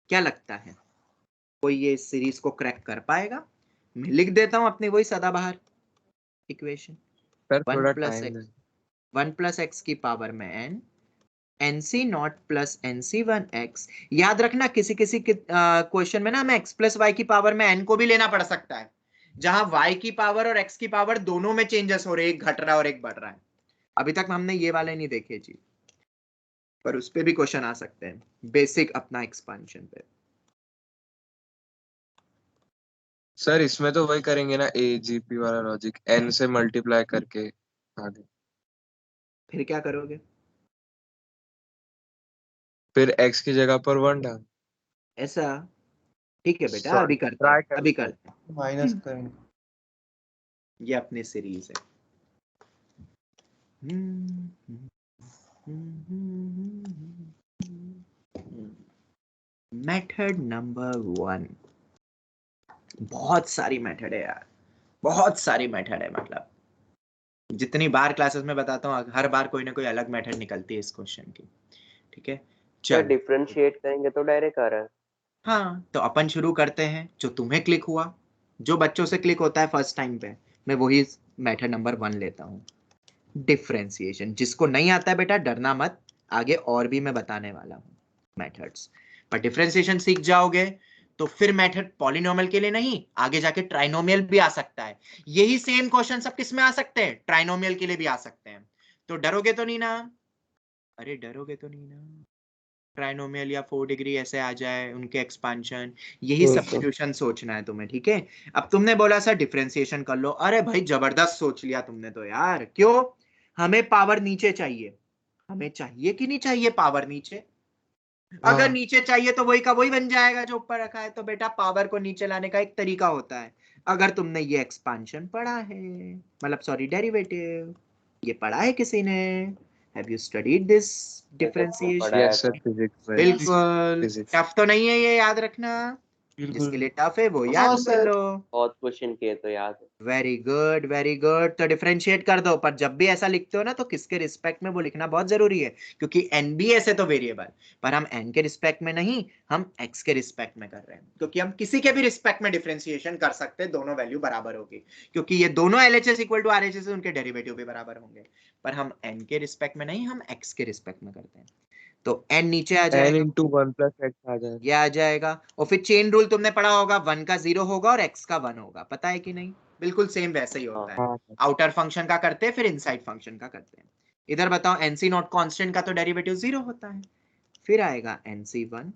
क्या लगता है कोई ये सीरीज को क्रैक कर पाएगा? मैं लिख देता हूं अपनी वही सदाबहार इक्वेशन, सर थोड़ा 1 plus time x, 1 plus x की पावर में n, NC0 प्लस NC1x। याद रखना किसी किसी क्वेश्चन में ना हमें x प्लस वाई की पावर में n को भी लेना पड़ सकता है, जहां y की पावर और x की पावर दोनों में चेंजेस हो रहे हैं, एक घट रहा है और एक बढ़ रहा है। अभी तक हमने ये वाले नहीं देखे जी, पर उस पे भी क्वेश्चन आ सकते हैं, बेसिक अपना एक्सपेंशन पे। सर इसमें तो वही करेंगे ना, AGP वाला लॉजिक, n से मल्टीप्लाई करके आगे, फिर क्या करोगे? फिर x की जगह पर 1 डाल। ऐसा? ठीक है बेटा, Sorry, अभी करते try हैं, करते अभी हैं। करते हैं। माइनस करेंगे। ये अपनी सीरीज है। मेथड नंबर 1, बहुत सारी मेथड है यार, बहुत सारी मेथड है, मतलब जितनी बार क्लासेस में बताता हूँ हर बार कोई ना कोई अलग मेथड निकलती है इस क्वेश्चन की। ठीक है, सर चल डिफरेंशिएट करेंगे तो डायरेक्ट आ रहा है। हाँ, तो अपन शुरू करते हैं, जो तुम्हें क्लिक हुआ, जो बच्चों से क्लिक होता है फर्स्ट टाइम पे, मैं वही मेथड नंबर 1 लेता हूँ, डिफरेंशिएशन। जिसको नहीं आता है बेटा डरना मत, आगे और भी मैं बताने वाला हूँ मेथड्स, पर डिफरेंशिएशन सीख जाओगे तो फिर मेथड पॉलिनोमियल के लिए नहीं, आगे जाके ट्राइनोमियल भी आ सकता है। यही सेम क्वेश्चन सब किस में आ सकते हैं, ट्राइनोमियल के लिए भी आ सकते हैं। तो डरोगे तो नहीं ना? अरे डरोगे तो नहीं ना? ट्राइनोमियल या 4 डिग्री ऐसे आ जाए, उनके एक्सपांशन, यही सब्स्टिट्यूशन सोचना है तुम्हें। ठीक है, अब तुमने बोला सर डिफरेंशिएशन कर लो, अरे भाई जबरदस्त सोच लिया तुमने तो यार। क्यों? हमें पावर नीचे चाहिए, हमें चाहिए कि नहीं चाहिए पावर नीचे? अगर हाँ। नीचे चाहिए तो वही का वही बन जाएगा जो ऊपर रखा है। तो बेटा पावर को नीचे लाने का एक तरीका होता है, अगर तुमने ये एक्सपांशन पढ़ा है, मतलब सॉरी डेरिवेटिव, ये पढ़ा है किसी ने? Have you studied this differentiation? पढ़ाया यस सर, था। फिजिक्स में। बिल्कुल, फिजिक्स। टफ तो नहीं है ये, याद रखना। जिसके बिल्कुल। लिए टफ है वो हाँ याद कर सर। लो। बहुत क्वेश्चन किए तो याद है। वेरी गुड वेरी गुड, तो डिफरेंशिएट कर दो, पर जब भी ऐसा लिखते हो ना तो किसके रिस्पेक्ट में वो लिखना बहुत जरूरी है, क्योंकि एन भी ऐसे तो वेरिएबल, पर हम एन के रिस्पेक्ट में नहीं, हम एक्स के रिस्पेक्ट में कर रहे हैं, क्योंकि हम किसी के भी रिस्पेक्ट में डिफरेंशिएशन कर सकते हैं, दोनों वैल्यू बराबर होगी, क्योंकि ये दोनों LHS इक्वल टू RHS है, उनके डेरिवेटिव भी बराबर होंगे, पर हम एन के रिस्पेक्ट में नहीं, हम एक्स के रिस्पेक्ट में करते हैं। तो n नीचे आ n जाएगा, into 1 plus x आ जाएगा। ये आ जाएगा, और फिर चेन रूल तुमने पढ़ा होगा, 1 का 0 होगा और x का 1 होगा, पता है कि नहीं? बिल्कुल सेम वैसे ही होता है, हाँ आउटर फंक्शन का करते हैं फिर इनसाइड फंक्शन का करते हैं। इधर बताओ NC0 कांस्टेंट का तो डेरिवेटिव 0 होता है, फिर आएगा NC1,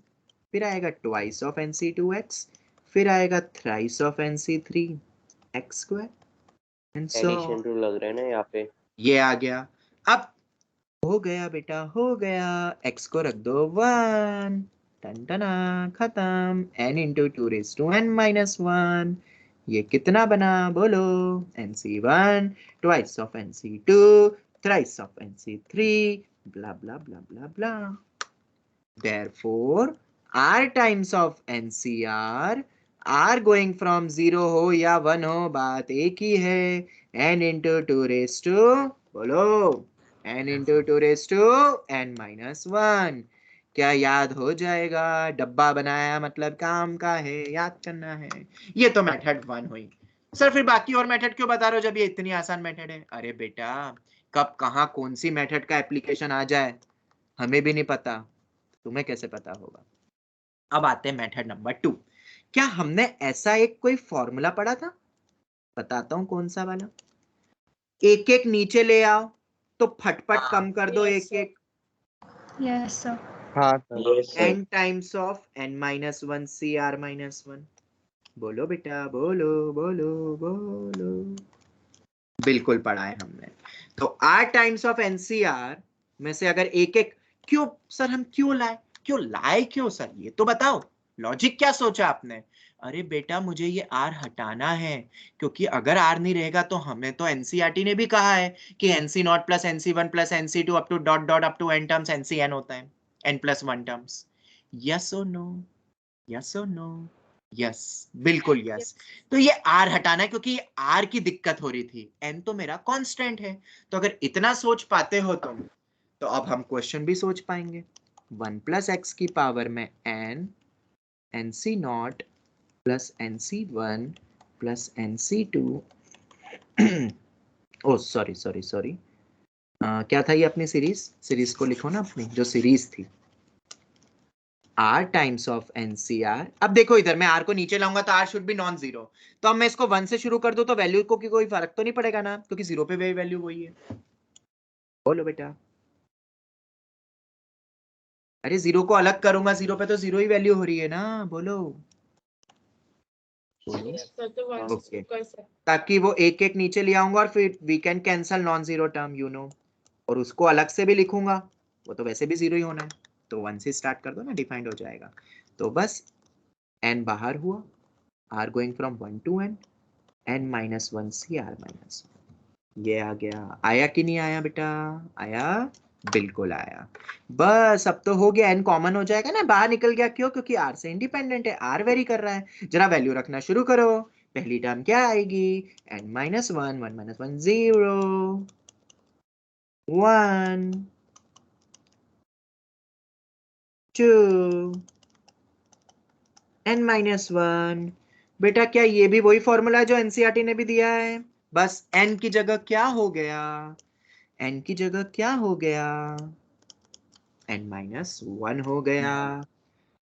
फिर आएगा ट्वाइस ऑफ NC2x, फिर आएगा thrice of NC3 x square and so addition rule लग रहा है ना यहाँ पे। ये आ गया। अब हो गया बेटा, हो गया, x को रख दो 1, टन टना खत्म, n इंटू 2n-1, ये कितना बना बोलो? NC1 twice of NC2 thrice of NC3 blah blah blah blah blah. Therefore r times of NCR, r going from 0 हो या 1 हो, बात एक ही है, n into 2 raised to बोलो n into 2 raised to n-1। क्या याद हो जाएगा? डब्बा बनाया मतलब काम का है, याद करना है। ये तो मेथड 1 हुई। सर फिर बाकी और मेथड क्यों बता रहे हो जब ये इतनी आसान मेथड है? अरे बेटा कब कहाँ कौन सी मेथड का एप्लीकेशन आ जाए हमें भी नहीं पता, तुम्हें कैसे पता होगा? अब आते हैं मेथड नंबर 2। क्या हमने ऐसा एक कोई फॉर्मूला पढ़ा था? बताता हूं कौन सा वाला। एक एक नीचे ले आओ तो फटफट कम कर दो, Yes, एक sir. एक। Yes, sir. हाँ sir. Yes sir. n times of n minus one C R minus one. बोलो बेटा, बोलो बोलो बोलो। बिल्कुल पढ़ा है हमने। तो r टाइम्स ऑफ एनसीआर में से अगर एक एक, क्यों सर हम क्यों लाए क्यों सर, ये तो बताओ, लॉजिक क्या सोचा आपने? अरे बेटा मुझे ये r हटाना है, क्योंकि अगर r नहीं रहेगा तो हमें तो एनसीईआरटी ने भी कहा है कि nc naught plus nc one plus nc two up to dot dot up to n terms ncn होता है, n plus one terms. Yes और नो, यस और नो? यस, बिल्कुल यस। तो ये r हटाना है क्योंकि ये r की दिक्कत हो रही थी, n तो मेरा कांस्टेंट है। तो अगर इतना सोच पाते हो तुम, तो अब हम क्वेश्चन भी सोच पाएंगे। 1 प्लस एक्स की पावर में n nc naught plus nc1 plus nc2 oh sorry क्या था ये अपनी सीरीज को लिखो ना, अपनी जो सीरीज थी, r टाइम्स ऑफ एनसीआर। अब देखो इधर मैं r को नीचे लाऊंगा तो r should be non zero, तो अब मैं इसको 1 से शुरू कर दूं तो वैल्यू को कोई फर्क तो नहीं पड़ेगा ना, क्योंकि 0 पे वैल्यू वही है। बोलो बेटा। अरे 0 को अलग करूंगा, 0 पे तो 0 ही वैल्यू हो रही है ना, बोलो बोलो। Yes, sir, तो 1 से ओके, शुरू कर सकते। ताकि वो एक एक नीचे ले आऊंगा और फिर we can cancel non zero term, you know. और उसको अलग से भी लिखूंगा, वो तो वैसे भी 0 ही होना है, तो 1 से स्टार्ट कर दो ना, डिफाइंड हो जाएगा। तो बस n बाहर हुआ, r going from 1 to n, n minus one C R minus, ये आ गया। आया कि नहीं आया बेटा? आया, बिल्कुल आया। बस अब तो हो गया, n कॉमन हो जाएगा ना, बाहर निकल गया। क्यों? क्योंकि r से इंडिपेंडेंट है, r वेरी कर रहा है। जरा वैल्यू रखना शुरू करो। पहली टर्म क्या आएगी? n minus one, 1 minus one 0, 1 2 n minus one. बेटा क्या ये भी वही फॉर्मूला है जो एनसीईआरटी ने भी दिया है? बस n की जगह क्या हो गया? n की जगह क्या हो गया? n माइनस वन हो गया।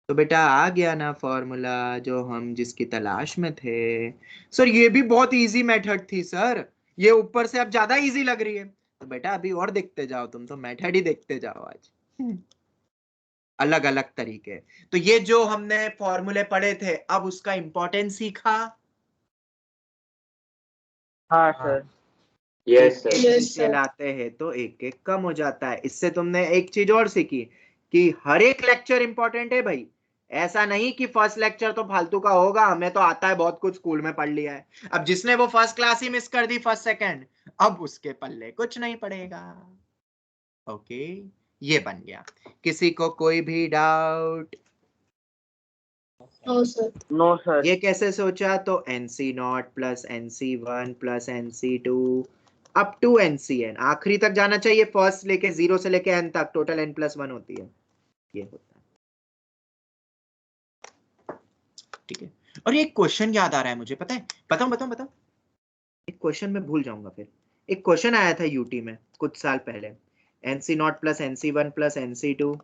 तो बेटा आ गया ना फॉर्मूला जो हम जिसकी तलाश में थे। सर ये भी बहुत इजी मेथड थी सर, ये ऊपर से अब ज्यादा इजी लग रही है। तो बेटा अभी और देखते जाओ, तुम तो मेथड ही देखते जाओ आज, अलग अलग तरीके। तो ये जो हमने फॉर्मूले पढ़े थे, अब उसका इंपॉर्टेंस सीखा। हाँ सर। Yes sir. Yes, नीचे sir. लाते हैं तो एक एक कम हो जाता है। इससे तुमने एक चीज और सीखी कि हर एक लेक्चर इंपॉर्टेंट है भाई। ऐसा नहीं कि फर्स्ट लेक्चर तो फालतू का होगा, हमें तो आता है बहुत कुछ, स्कूल में पढ़ लिया है। अब जिसने वो फर्स्ट क्लास ही मिस कर दी, फर्स्ट सेकंड, अब उसके पल्ले कुछ नहीं पड़ेगा। ओके, ये बन गया। किसी को कोई भी doubt? No, sir. No sir. ये कैसे सोचा? तो nc naught plus nc1 plus nc2 up to ncn, आखिरी तक जाना चाहिए, फर्स्ट लेके 0 से लेके n तक, टोटल n प्लस वन होती है, ये होता है। ठीक है। और एक क्वेश्चन याद आ रहा है मुझे, पता है, बताऊं एक क्वेश्चन मैं भूल जाऊंगा फिर। एक क्वेश्चन आया था यूटी में कुछ साल पहले, nc naught plus nc1 plus nc2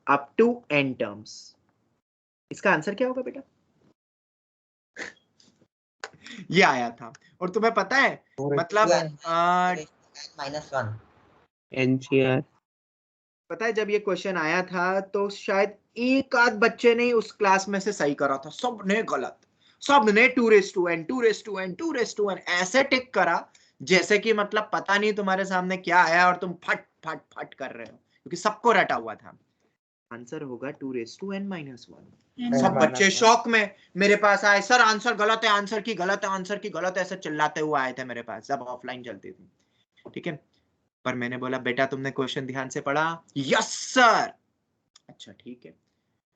up to n terms, इसका आंसर क्या होगा बेटा? ये आया था। और तुम्हें पता है मतलब माइनस वन। एनसीआर। पता है जब ये क्वेश्चन आया था तो शायद एक आध बच्चे ने उस क्लास में से सही करा था, सबने गलत। सबने 2 टू रेस टू एन ऐसे टिक करा जैसे कि मतलब पता नहीं तुम्हारे सामने क्या आया और तुम फट फट फट कर रहे हो, क्योंकि सबको रटा हुआ था। आंसर होगा 2n माइनस वन। सब बच्चे शॉक में मेरे पास आए, सर आंसर गलत है, आंसर की गलत है, आंसर की गलत है, ऐसे चिल्लाते हुए आए थे मेरे पास जब ऑफलाइन चलती थी। ठीक है, पर मैंने बोला बेटा तुमने क्वेश्चन ध्यान से पढ़ा? Yes sir. अच्छा ठीक है,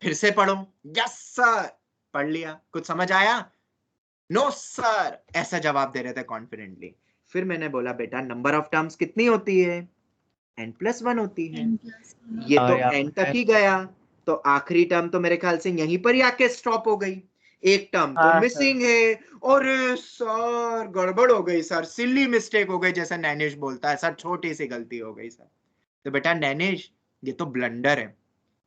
फिर से पढ़ो। यस सर, पढ़ लिया, कुछ समझ आया? नो सर, ऐसा जवाब दे रहे थे कॉन्फिडेंटली। फिर मैंने बोला बेटा नंबर ऑफ टर्म्स कितनी होती है? n प्लस वन होती है। ये तो n तक ही गया, तो आखिरी टर्म तो मेरे ख्याल से यहीं पर ही आके स्टॉप हो गई। एक टर्म तो हाँ, मिसिंग है। और सर गड़बड़ हो गई सर, सिली मिस्टेक हो गई, जैसा नैनिश बोलता है सर, छोटी सी गलती हो गई सर। तो बेटा नैनिश, ये तो ब्लंडर है।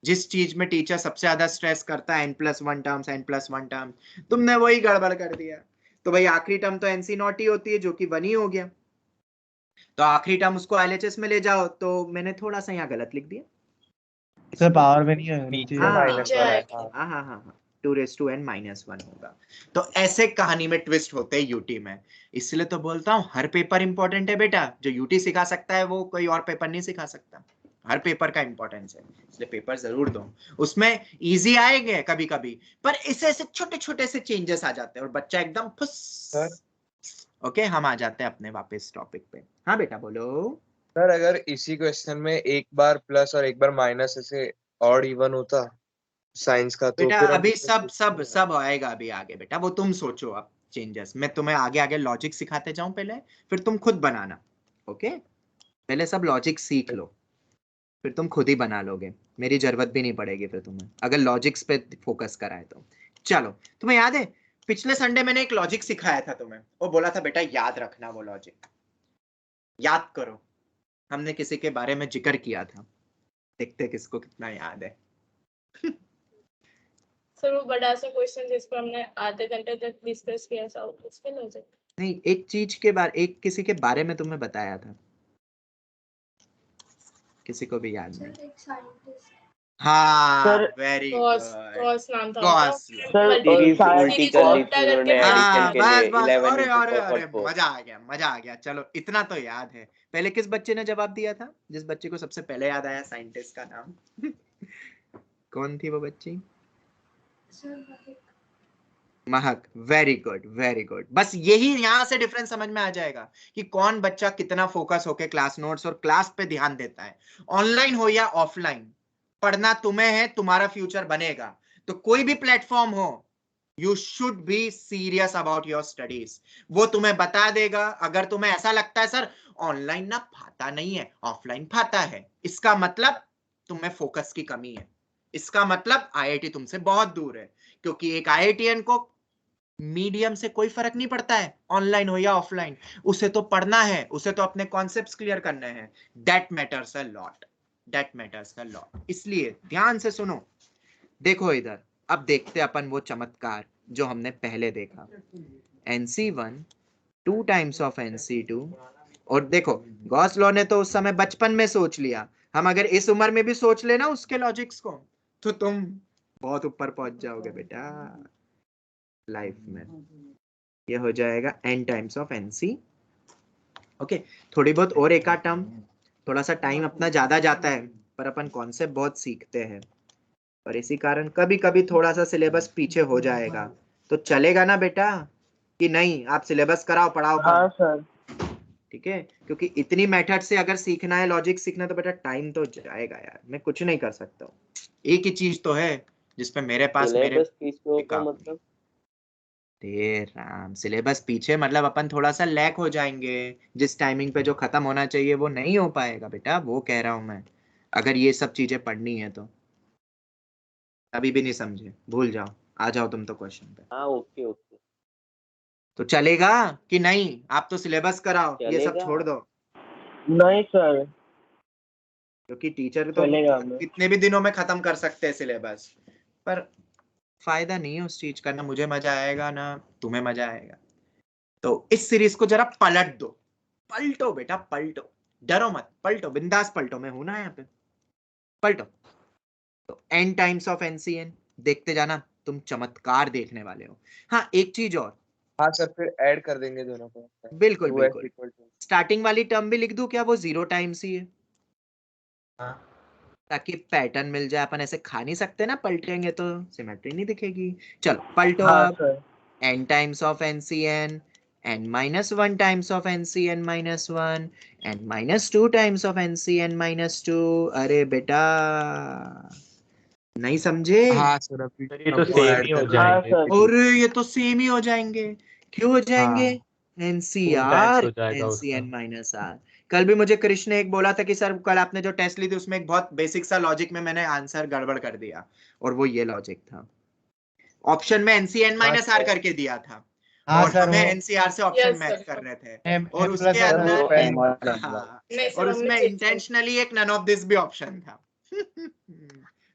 जिस चीज में टीचर सबसे ज्यादा स्ट्रेस करता है n+1 टर्म्स, n+1 टर्म, तुमने वही गड़बड़ कर दिया। तो भाई आखिरी टर्म तो nc नॉट ही होती है, जो कि 1 ही हो गया। तो आखिरी टर्म उसको LHS में ले जाओ, तो मैंने थोड़ा सा यहाँ गलत लिख दिया। सर पावर में नहीं है नीचे नीचे है। माइनस नीचे वन है। आएगा। हाँ। हाँ 2n माइनस 1 होगा। तो ऐसे कहानी में ट्विस्ट होते हैं यूटी में। इसलिए तो बोलता हूँ हर पेपर इंपॉर्टेंट है बेटा। जो यूटी सिखा सकता है वो कोई और पेपर नहीं सिखा सकता। हर पेपर का इंपॉर्टेंस है, इसलिए पेपर जरूर दो। उसमें इजी आएंगे कभी कभी, पर ऐसे ऐसे छोटे छोटे से चेंजेस आ जाते हैं और बच्चा एकदम फुस। सर ओके हम आ जाते हैं अपने वापस टॉपिक पे। हाँ बेटा बोलो। सर अगर इसी क्वेश्चन में एक बार प्लस और एक बार माइनस ऐसे ऑड इवन होता साइंस का, तो बेटा फिर हम अभी सब आएगा अभी आगे बेटा, वो तुम सोचो अब चेंजेस। मैं तुम्हें आगे आगे लॉजिक सिखाते जाऊं पहले, फिर तुम खुद बनाना। ओके पहले सब लॉजिक सीख लो, फिर तुम खुद ही बना लोगे। मेरी जरूरत भी नहीं पड़ेगी फिर तुम्हें, अगर लॉजिक्स पे फोकस कराए तो। चलो तुम्हें याद है पिछले संडे मैंने एक लॉजिक सिखाया था तुम्हें, वो बोला था बेटा याद रखना वो लॉजिक। याद करो, हमने किसी के बारे में जिक्र किया था, देखते किसको कितना याद है। सर वो बड़ा सा क्वेश्चन जिस पर हमने आधे घंटे तक डिस्कस किया था, उसके लॉजिक। नहीं एक चीज के बारे, एक किसी के बारे में तुम्हें बताया था, किसी को भी याद नहीं। हाँ sir, very Gauss good. Gauss नाम था गॉस उनका। लॉ। सीरीज शायद उल्टी सीरीज कर को ली उल्टा थी करके उन्होंने बना एडिशन हाँ के बस लिए बस 11 अरे into अरे अरे 4. मजा आ गया मजा आ गया। चलो इतना तो याद है। पहले किस बच्चे ने जवाब दिया था, जिस बच्चे को सबसे पहले याद आया साइंटिस्ट का नाम? कौन थी वो बच्ची? महक। Very good very good. बस यही यहाँ से डिफरेंस समझ में आ जाएगा कि कौन बच्चा कितना फोकस होके क्लास नोट्स और क्लास पे ध्यान देता है। ऑनलाइन हो या ऑफलाइन, पढ़ना तुम्हें है, तुम्हारा फ्यूचर बनेगा। तो कोई भी प्लेटफॉर्म हो, you should be serious about your studies. वो तुम्हें बता देगा। अगर तुम्हें ऐसा लगता है सर ऑनलाइन ना फाता नहीं है ऑफलाइन फाता है, इसका मतलब तुम्हें फोकस की कमी है। इसका मतलब आईआईटी तुमसे बहुत दूर है। क्योंकि एक आईआईटीएन को मीडियम से कोई फर्क नहीं पड़ता है, ऑनलाइन हो या ऑफलाइन। उसे तो पढ़ना है, उसे तो अपने कॉन्सेप्ट्स क्लियर करने हैं। That matters a lot, that matters a lot. इसलिए ध्यान से सुनो। देखो इधर, अब देखते अपन वो चमत्कार जो हमने पहले देखा। NC1 2 times of NC2। और देखो गॉस लॉ ने तो उस समय बचपन में सोच लिया, हम अगर इस उम्र में भी सोच लेना उसके लॉजिक्स को, तो तुम बहुत ऊपर पहुंच जाओगे बेटा लाइफ में। ये हो जाएगा n times of NC। Okay थोड़ी बहुत और एक आध टर्म, थोड़ा सा टाइम अपना ज्यादा जाता है, पर अपन कॉन्सेप्ट बहुत सीखते हैं। और इसी कारण कभी कभी थोड़ा सा सिलेबस पीछे हो जाएगा। तो चलेगा ना बेटा कि नहीं? आप सिलेबस कराओ, पढ़ाओ हाँ कम। सर। ठीक है, क्योंकि इतनी मेथड से अगर सीखना है, लॉजिक सीखना है, तो बेटा टाइम तो जाएगा यार। मैं कुछ नहीं कर सकता हूँ। एक ही चीज तो है जिसपे मेरे पास मेरे सिलेबस पीछे होगा काम मतलब देर राम। सिलेबस पीछे मतलब अपन थोड़ा सा लैक हो जाएंगे, जिस टाइमिंग पे जो खत्म होना चाहिए वो नहीं हो पाएगा बेटा, वो कह रहा हूं मैं। अगर ये सब चीजें पढ़नी है तो अभी भी नहीं समझे, भूल जाओ, आ जाओ तुम तो क्वेश्चन पे। हाँ ओके ओके तो चलेगा कि नहीं? आप तो सिलेबस कराओ, ये सब चलेगा। छोड़ दो। नहीं सर, क्योंकि टीचर तो चलेगा हमें। कितने भी दिनों में खत्म कर सकते हैं सिलेबस, पर फायदा नहीं है उस चीज का। ना मुझे मजा आएगा ना तुम्हें मजा आएगा। तो इस सीरीज को जरा पलट दो, पलटो बेटा पलटो, डरो मत, पलटो बिंदास पलटो। मैं हूं ना यहाँ पे, पलटो। तो n टाइम्स ऑफ NCN देखते जाना, तुम चमत्कार देखने वाले हो। हाँ एक चीज और, हाँ सर, फिर ऐड कर देंगे दोनों को। बिल्कुल 2s बिल्कुल, equal to स्टार्टिंग वाली टर्म भी लिख दूं क्या? वो 0 टाइम्स ही है, हाँ ताकि पैटर्न मिल जाए। अपन ऐसे खा नहीं सकते ना, पलटेंगे तो सिमेट्री नहीं दिखेगी। चलो पलटो हाँ अब। Sir. n times of NCN, n-1 times of NCN-1, n-2 times of NCN-2। अरे बेटा नहीं समझे? हाँ सर, अभी सर ये तो हमको सेम ऐड ही हो करना है। हाँ जाएंगे, सर। और ये तो सेम ही हो जाएंगे। क्यों हो जाएंगे? हाँ 2 टाइम्स NCR हो जाएगा उसका। NCN-R। कल भी मुझे कृष्ण ने एक बोला था कि सर कल आपने जो टेस्ट ली थी उसमें एक बहुत बेसिक सा लॉजिक में मैंने आंसर गड़बड़ कर दिया, और वो ये लॉजिक था। ऑप्शन में NCN-R करके दिया था, हाँ और सर हमें वो NCR से ऑप्शन Yes, मैच sir. कर रहे थे, M और M उसके प्लस सर अंदर वो हाँ, नहीं और सर, हमने उसमें चेक किया। इंटेंशनली एक नन ऑफ दिस भी ऑप्शन था।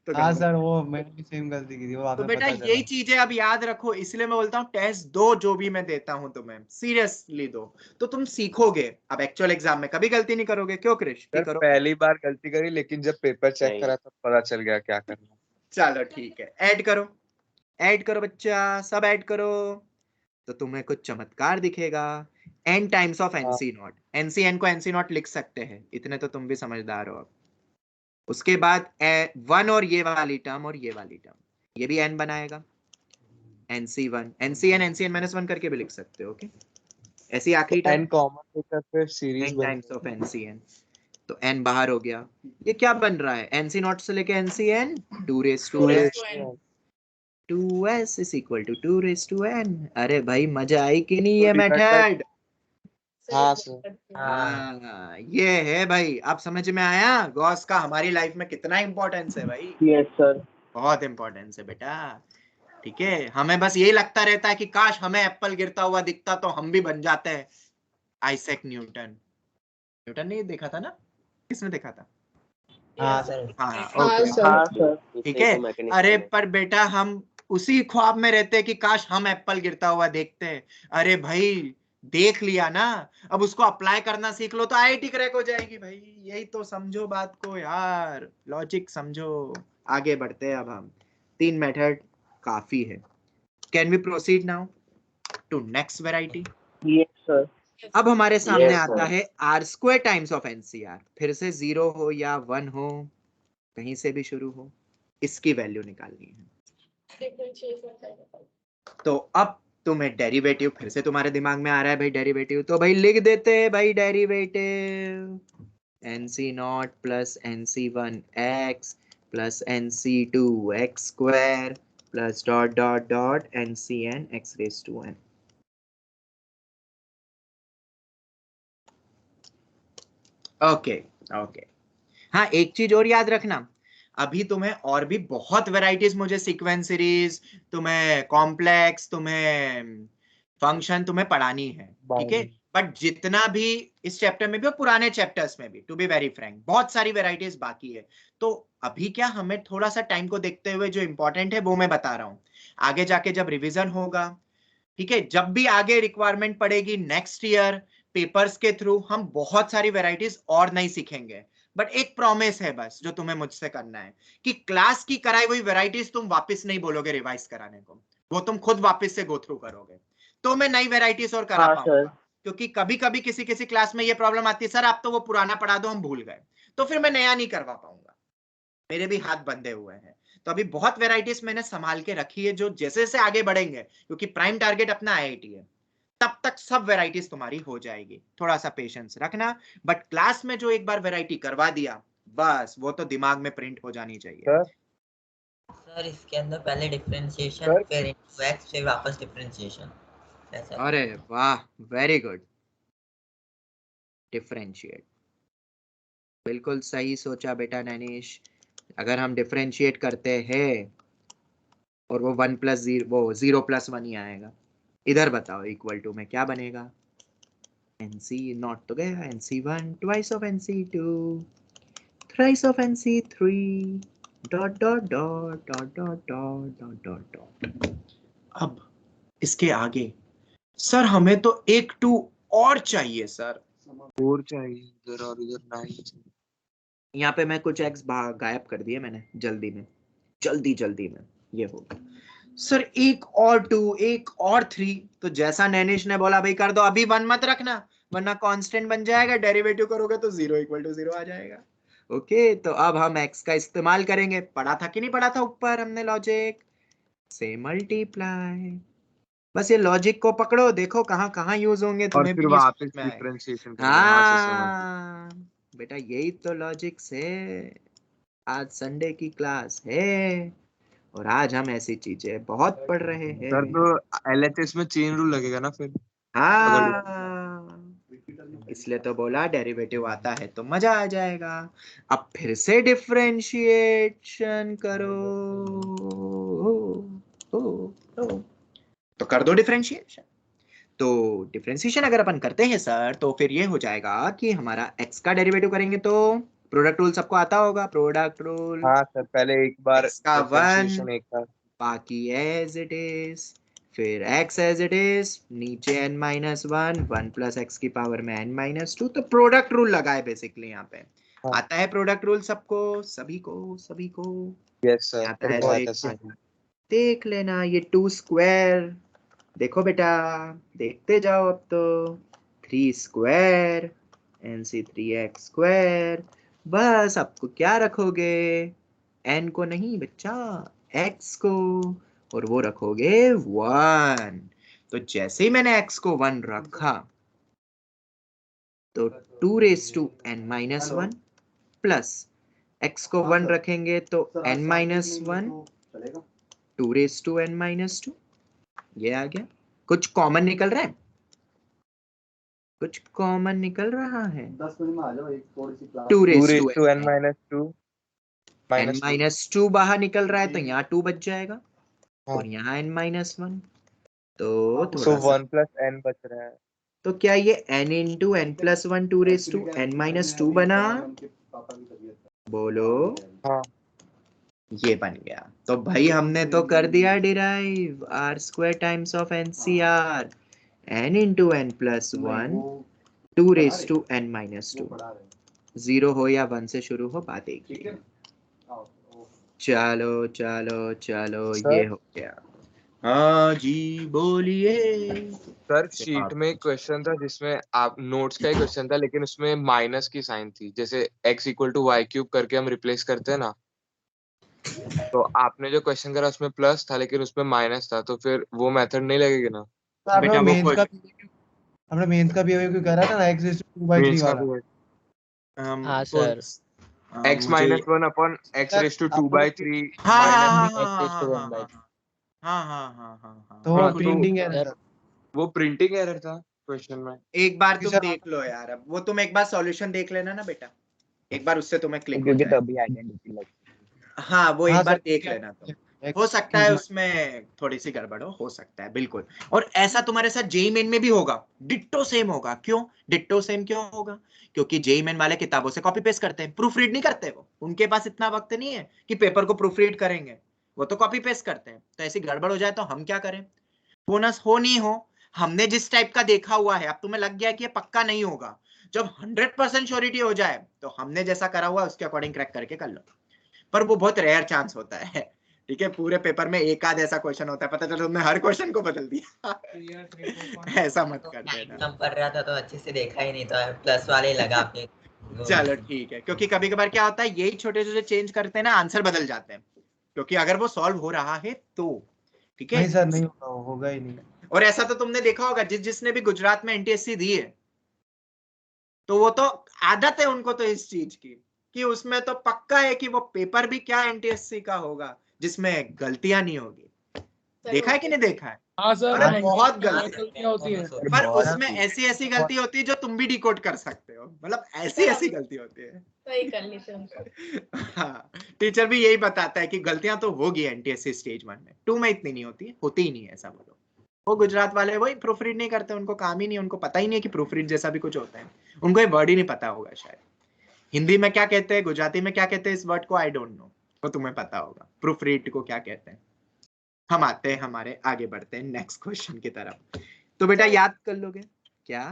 तो हाँ गड़बड़। सर, वो मैंने भी सेम गलती की थी, वो बाद तो में बेटा पता चला। यही चीजें अब याद रखो, इसलिए मैं बोलता हूँ टेस्ट दो, जो भी मैं देता हूँ तुम्हें सीरियसली दो, तो तुम सीखोगे। अब एक्चुअल एग्जाम में कभी गलती नहीं करोगे, क्यों क्रिश? सर करो। पहली बार गलती करी, लेकिन जब पेपर चेक नहीं। करा तब पता चल गया क्या करना। चलो ठीक है, ऐड करो, ऐड करो बच्चा, सब ऐड करो, तो तुम्हें कुछ चमत्कार दिखेगा। n टाइम्स ऑफ हाँ। nc नॉट, nc n को nc नॉट लिख सकते हैं, इतने तो तुम भी समझदार हो। अब उसके बाद 1 और ये वाली टर्म और ये वाली टर्म, ये भी n बनाएगा, nc1 ncn -1 करके भी लिख सकते हो। ओके, ऐसी आखिरी टर्म n कॉमन लेकर फिर सीरीज n बन टाइम्स ऑफ ncn, तो n बाहर हो गया। ये क्या बन रहा है, nc नॉट से लेके ncn 2 raised to 2 n, raised to n। 2s is equal to 2 raised to n। अरे भाई मजा आई कि नहीं तो ये डिपेंड मेथड? हाँ सर। हाँ ये है भाई, आप समझ में आया गॉस का हमारी लाइफ में कितना इंपॉर्टेंस है भाई? Yes sir. बहुत इंपॉर्टेंस है बेटा। ठीक है, हमें बस यही लगता रहता है कि काश हमें एप्पल गिरता हुआ दिखता तो हम भी बन जाते हैं आइजैक न्यूटन। न्यूटन ने ये देखा था ना, किसने देखा था? हाँ Yes, सर। हाँ हाँ ओके, सर। हाँ सर। ठीक इससे है। तो मैकेनिक्स अरे में। पर बेटा हम उसी ख्वाब में रहते हैं कि काश हम एप्पल गिरता हुआ देखते हैं। अरे भाई देख लिया ना, अब उसको अप्लाई करना सीख लो तो आईआईटी क्रैक हो जाएगी भाई। यही तो समझो बात को यार, लॉजिक समझो। आगे बढ़ते हैं अब हम, 3 मेथड काफी है। Can we proceed now to next variety? Yes sir. अब हमारे सामने Yes, आता sir. है R square times of NCR. फिर से 0 हो या 1 हो, कहीं से भी शुरू हो, इसकी वैल्यू निकालनी है। Differentiation करना। तो अब तुम्हें डेरिवेटिव फिर से तुम्हारे दिमाग में आ रहा है भाई, डेरिवेटिव तो भाई लिख देते हैं भाई, derivative nc naught plus nc1 x plus nc2 x square plus dot dot dot ncn x raise to n। Okay okay, हाँ एक चीज और याद रखना, अभी तुम्हें और भी बहुत वेराइटीज, मुझे सीक्वेंस सीरीज, तुम्हें कॉम्प्लेक्स, तुम्हें फंक्शन तुम्हें पढ़ानी है, ठीक है? बट जितना भी इस चैप्टर में भी और पुराने चैप्टर्स में भी, टू बी वेरी फ्रैंक, बहुत सारी वेराइटीज बाकी है। तो अभी क्या, हमें थोड़ा सा टाइम को देखते हुए जो इंपॉर्टेंट है वो मैं बता रहा हूँ। आगे जाके जब रिविजन होगा, ठीक है, जब भी आगे रिक्वायरमेंट पड़ेगी नेक्स्ट ईयर पेपर्स के थ्रू, हम बहुत सारी वेराइटीज और नहीं सीखेंगे। बट एक प्रॉमिस है बस जो तुम्हें मुझसे करना है, कि क्लास की कराई हुई वेराइटीज तुम वापस नहीं बोलोगे रिवाइज कराने को, वो तुम खुद वापस से गो थ्रू करोगे, तो मैं नई वेराइटीज और करा हाँ पाऊंगा। सर। क्योंकि कभी कभी किसी किसी क्लास में ये प्रॉब्लम आती है, सर आप तो वो पुराना पढ़ा दो हम भूल गए, तो फिर मैं नया नहीं करवा पाऊंगा, मेरे भी हाथ बंधे हुए हैं। तो अभी बहुत वेराइटीज मैंने संभाल के रखी है, जो जैसे जैसे आगे बढ़ेंगे, क्योंकि प्राइम टारगेट अपना आईआईटी है, तब तक सब वेराइटीज तुम्हारी हो जाएगी। थोड़ा सा पेशेंस रखना, बट क्लास में जो एक बार वेराइटी करवा दिया, बस वो तो दिमाग में प्रिंट हो जानी चाहिए। सर सर इसके अंदर पहले डिफरेंशिएशन, सर फिर इनटू एक्स, फिर वापस डिफरेंशिएशन, ऐसा। अरे वाह, वेरी गुड, डिफरेंशिएट, बिल्कुल सही सोचा बेटा नैनिश। अगर हम डिफरेंशिएट करते हैं और वो 1 प्लस 0, वो 0 प्लस 1 ही आएगा, इधर बताओ इक्वल टू में क्या बनेगा? nc नॉट तो गया, nc1 twice of nc2 thrice of nc3 dot dot dot dot dot dot dot dot dot. अब इसके आगे सर हमें तो एक 2 और चाहिए सर। 4 चाहिए इधर और इधर 9 चाहिए। यहाँ पे मैं कुछ एक्स गायब कर दिए मैंने जल्दी में, जल्दी में ये होगा सर, एक और 2, एक और 3। तो जैसा नैनिश ने बोला भाई कर दो, अभी 1 मत रखना वरना कांस्टेंट बन जाएगा, डेरिवेटिव करोगे तो 0 इक्वल टू 0 आ जाएगा। ओके, तो अब हम x का इस्तेमाल करेंगे, पढ़ा था कि नहीं पढ़ा था ऊपर हमने लॉजिक से मल्टीप्लाई। बस ये लॉजिक को पकड़ो, देखो कहाँ कहाँ यूज होंगे, और तुम्हें फिर भी ये वापस समझ में आएगा। डिफरेंशिएशन करेंगे, हाँ से समझ गए। हाँ बेटा यही तो लॉजिक से, आज संडे की क्लास है और आज हम ऐसी चीजें बहुत पढ़ रहे हैं। सर तो एलएचएस में चेन रूल लगेगा ना फिर? हाँ इसलिए तो बोला डेरिवेटिव आता है तो मजा आ जाएगा। अब फिर से डिफरेंशिएशन करो, तो कर दो डिफरेंशिएशन। तो डिफरेंशिएशन अगर अपन करते हैं सर, तो फिर ये हो जाएगा कि हमारा x का डेरिवेटिव करेंगे तो प्रोडक्ट रूल सबको आता होगा, प्रोडक्ट रूल हाँ सर, पहले एक बार x का 1 डिफरेंशिएशन एक था। बाकी एज इट इज, फिर x एज इट इज, नीचे n माइनस 1 प्लस x की पावर में n माइनस 2। तो प्रोडक्ट रूल लगा है बेसिकली यहाँ पे। हाँ। आता है प्रोडक्ट रूल सबको, सभी को, सभी को यस सर, आता है मेरे को तो आता एक है सर। बार देख लेना। ये 2 स्क्वायर, देखो बेटा देखते जाओ। अब तो 3 स्क्वायर NC3x स्क्वायर। बस आपको क्या रखोगे, n को नहीं बच्चा, x को, और वो रखोगे 1। तो जैसे ही मैंने x को 1 रखा तो 2 raise to n minus 1 plus x को 1 रखेंगे तो n minus 1 2 raise to n minus 2। ये आ गया। कुछ कॉमन निकल रहा है, कुछ कॉमन निकल रहा है। 2 raise to n minus 2 n minus 2 बाहर निकल रहा है तो यहाँ 2 बच जाएगा, हाँ। और यहाँ n माइनस 1। तो तो थोड़ा सा 1 प्लस n बच रहा है। तो क्या ये n into n plus 1 2 raise to n minus 2 बना, बोलो। हाँ। ये बन गया। तो भाई हमने तो कर दिया derive r square times of NCR, n into n plus 1 2 raise to n minus 2। 0 हो या 1 से शुरू हो, बात एक ही है। चलो चलो चलो, सर? ये हो गया। हाँ जी बोलिए। सर शीट में एक क्वेश्चन था जिसमें आप नोट्स का ही क्वेश्चन था, लेकिन उसमें माइनस की साइन थी। जैसे x equal to Y cube करके हम रिप्लेस करते हैं ना, तो आपने जो क्वेश्चन करा उसमें प्लस था लेकिन उसमें माइनस था, तो फिर वो मेथड नहीं लगेगी ना? तो आपने बेटा वो मेंस का हमने मेंस का भी क्यों कह रहा था ना x is to 2/3 मीन्स का वाला। भी हाँ sir. x minus 1 upon x raise to 2/3 हाँ हाँ माइनस। हाँ x is to 1 by 3। हाँ हाँ हाँ हाँ हाँ। तो वो हाँ, तो प्रिंटिंग एरर सर था। वो प्रिंटिंग एरर था क्वेश्चन में। एक बार तुम सर, देख लो यार, अब वो तुम एक बार सॉल्यूशन देख लेना ना बेटा, एक बार उससे तुम्हें क्लिक हो क्योंकि जाए। तभी आइडेंटिटी लग। हाँ वो हाँ एक बार सर, देख लेना तुम। X हो सकता है क्यूब उसमें थोड़ी सी गड़बड़ हो सकता है, बिल्कुल। और ऐसा तुम्हारे साथ जेई मेन में भी होगा, डिट्टो सेम होगा। क्यों डिट्टो सेम क्यों होगा? क्योंकि जेई मेन वाले किताबों से कॉपी पेस्ट करते हैं, प्रूफ रीड नहीं करते। वो उनके पास इतना वक्त नहीं है कि पेपर को प्रूफ रीड करेंगे, वो तो कॉपी पेस्ट करते हैं। तो ऐसी गड़बड़ हो जाए तो हम क्या करें? बोनस हो नहीं हो, हमने जिस टाइप का देखा हुआ है, अब तुम्हें लग गया कि ये पक्का नहीं होगा। जब 100% श्योरिटी हो जाए तो हमने जैसा करा हुआ उसके अकॉर्डिंग क्रैक करके कर लो। पर वो बहुत रेयर चांस होता है, ठीक है। पूरे पेपर में एक आध ऐसा क्वेश्चन होता है, पता चला तुमने हर क्वेश्चन को बदल दिया। ऐसा मत कर देना। कम पढ़ रहा था तो अच्छे से देखा ही नहीं, तो प्लस वाले ही लगा आपके। चलो ठीक है, क्योंकि कभी कभार क्या होता है, यही छोटे छोटे चेंज करते हैं ना, आंसर बदल जाते हैं। क्योंकि अगर वो सॉल्व हो रहा है तो ठीक है। नहीं सर, नहीं होगा, होगा ही नहीं। और ऐसा तो तुमने देखा होगा, जिसने भी गुजरात में NTSC दी है, तो वो तो आदत है उनको तो इस चीज की, कि उसमें तो पक्का है कि वो पेपर भी क्या NTSC का होगा जिसमें गलतियां नहीं होगी। देखा है कि नहीं देखा है? हाँ सर, अरे बहुत गलतियां होती है। पर उसमें ऐसी ऐसी गलती होती है जो तुम भी डिकोड कर सकते हो, मतलब ऐसी ऐसी गलती होती है। सही कर ली थी उनको। हाँ, टीचर भी यही बताता है कि गलतियां तो होगी NTSC स्टेज 1 में, 2 में इतनी नहीं होती, होती ही नहीं है, ऐसा बोलो। वो गुजरात वाले वही प्रूफ रीड नहीं करते, उनको काम ही नहीं, उनको पता ही नहीं है कि प्रूफ रीड जैसा भी कुछ होता है। उनको ये वर्ड ही नहीं पता होगा शायद। हिंदी में क्या कहते हैं, गुजराती में क्या कहते हैं इस वर्ड को, आई डोंट नो, वो तुम्हें पता होगा प्रूफ रीड को क्या कहते हैं। हम आते हैं, हमारे आगे बढ़ते हैं नेक्स्ट क्वेश्चन की तरफ। तो बेटा याद कर लोगे क्या?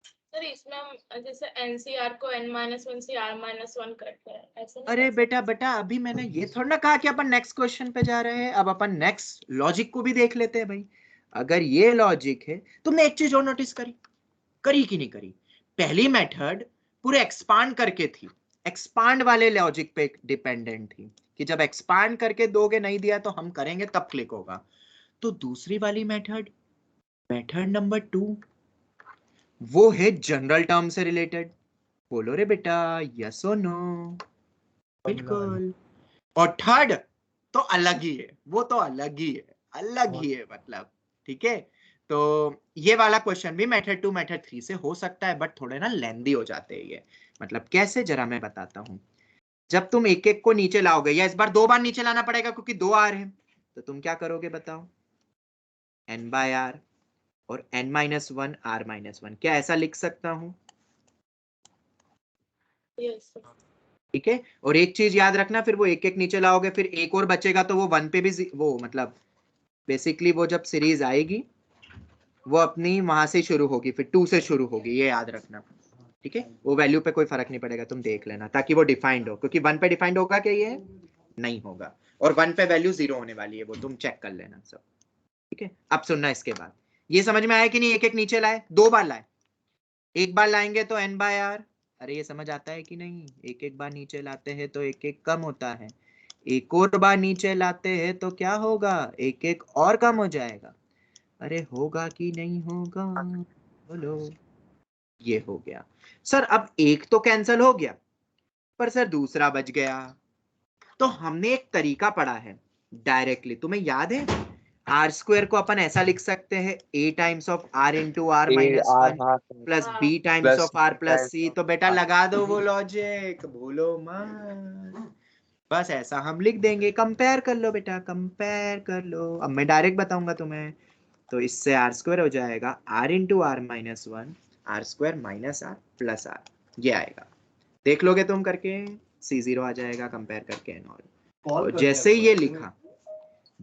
सर इसमें हम जैसे NCR को n-1 से r-1 करते हैं, ऐसे नहीं अरे कर बेटा बेटा, अभी मैंने ये थोड़ा ना कहा कि अपन नेक्स्ट क्वेश्चन पे जा रहे हैं। अब अपन नेक्स्ट लॉजिक को भी देख लेते हैं भाई। अगर ये लॉजिक है, तुमने एक चीज और नोटिस करी कि नहीं करी? पहली मेथड पूरे एक्सपांड करके थी, एक्सपांड वाले लॉजिक पे डिपेंडेंट थी, कि जब एक्सपांड करके दोगे, नहीं दिया तो हम करेंगे तब क्लिक होगा। तो दूसरी वाली मेथड, मेथड नंबर 2, वो है जनरल टर्म से रिलेटेड। बोलो रे बेटा, यस और नो? बिल्कुल। और थर्ड तो अलग ही है, वो तो अलग ही है, अलग ही है मतलब, ठीक है। तो ये वाला क्वेश्चन भी मेथड 2 मेथड 3 से हो सकता है, बट थोड़े ना लेंदी हो जाते हैं ये। मतलब कैसे, जरा मैं बताता हूं। जब तुम एक एक को नीचे लाओगे, या इस बार 2 बार नीचे लाना पड़ेगा क्योंकि 2 आर है, तो तुम क्या करोगे बताओ? n/r और n-1 r-1, क्या ऐसा लिख सकता हूं? Yes, ठीक है। और एक चीज याद रखना, फिर वो एक एक नीचे लाओगे, फिर एक और बचेगा तो वो 1 पे भी वो मतलब बेसिकली वो जब सीरीज आएगी वो अपनी वहां से शुरू होगी, फिर 2 से शुरू होगी, ये याद रखना। ठीक है, वो वैल्यू पे कोई फर्क नहीं पड़ेगा, तुम देख लेना ताकि वो डिफाइंड हो, क्योंकि 1 पे डिफाइंड होगा क्या, ये नहीं होगा। और 1 पे वैल्यू 0 होने वाली है, वो तुम चेक कर लेना सब। ठीक है, अब सुनना इसके बाद, ये समझ में आया कि नहीं? एक एक नीचे लाए, 2 बार लाए, एक बार लाएंगे तो n/r, अरे ये समझ आता है कि नहीं? एक एक बार नीचे लाते हैं तो एक एक कम होता है, एक और बार नीचे लाते हैं तो क्या होगा, एक एक और कम हो जाएगा। अरे होगा कि नहीं होगा, बोलो। ये हो गया सर। अब एक तो कैंसिल हो गया, पर सर दूसरा बच गया। तो हमने एक तरीका पढ़ा है डायरेक्टली, तुम्हें याद है? आर स्क्वायर को अपन ऐसा लिख सकते हैं, a times of r into R minus one plus b times of r plus c। तो बेटा लगा दो वो लॉजिक, भूलो मत, बस ऐसा हम लिख देंगे। कंपेयर कर लो बेटा, कंपेयर कर लो। अब मैं डायरेक्ट बताऊंगा तुम्हें, तो इससे आर स्क्वायर हो जाएगा r into R minus one, R square minus R plus R, ये आएगा। देख लोगे तुम करके, c0 आ जाएगा कंपेयर करके एंड ऑल। और जैसे ही ये लिखा,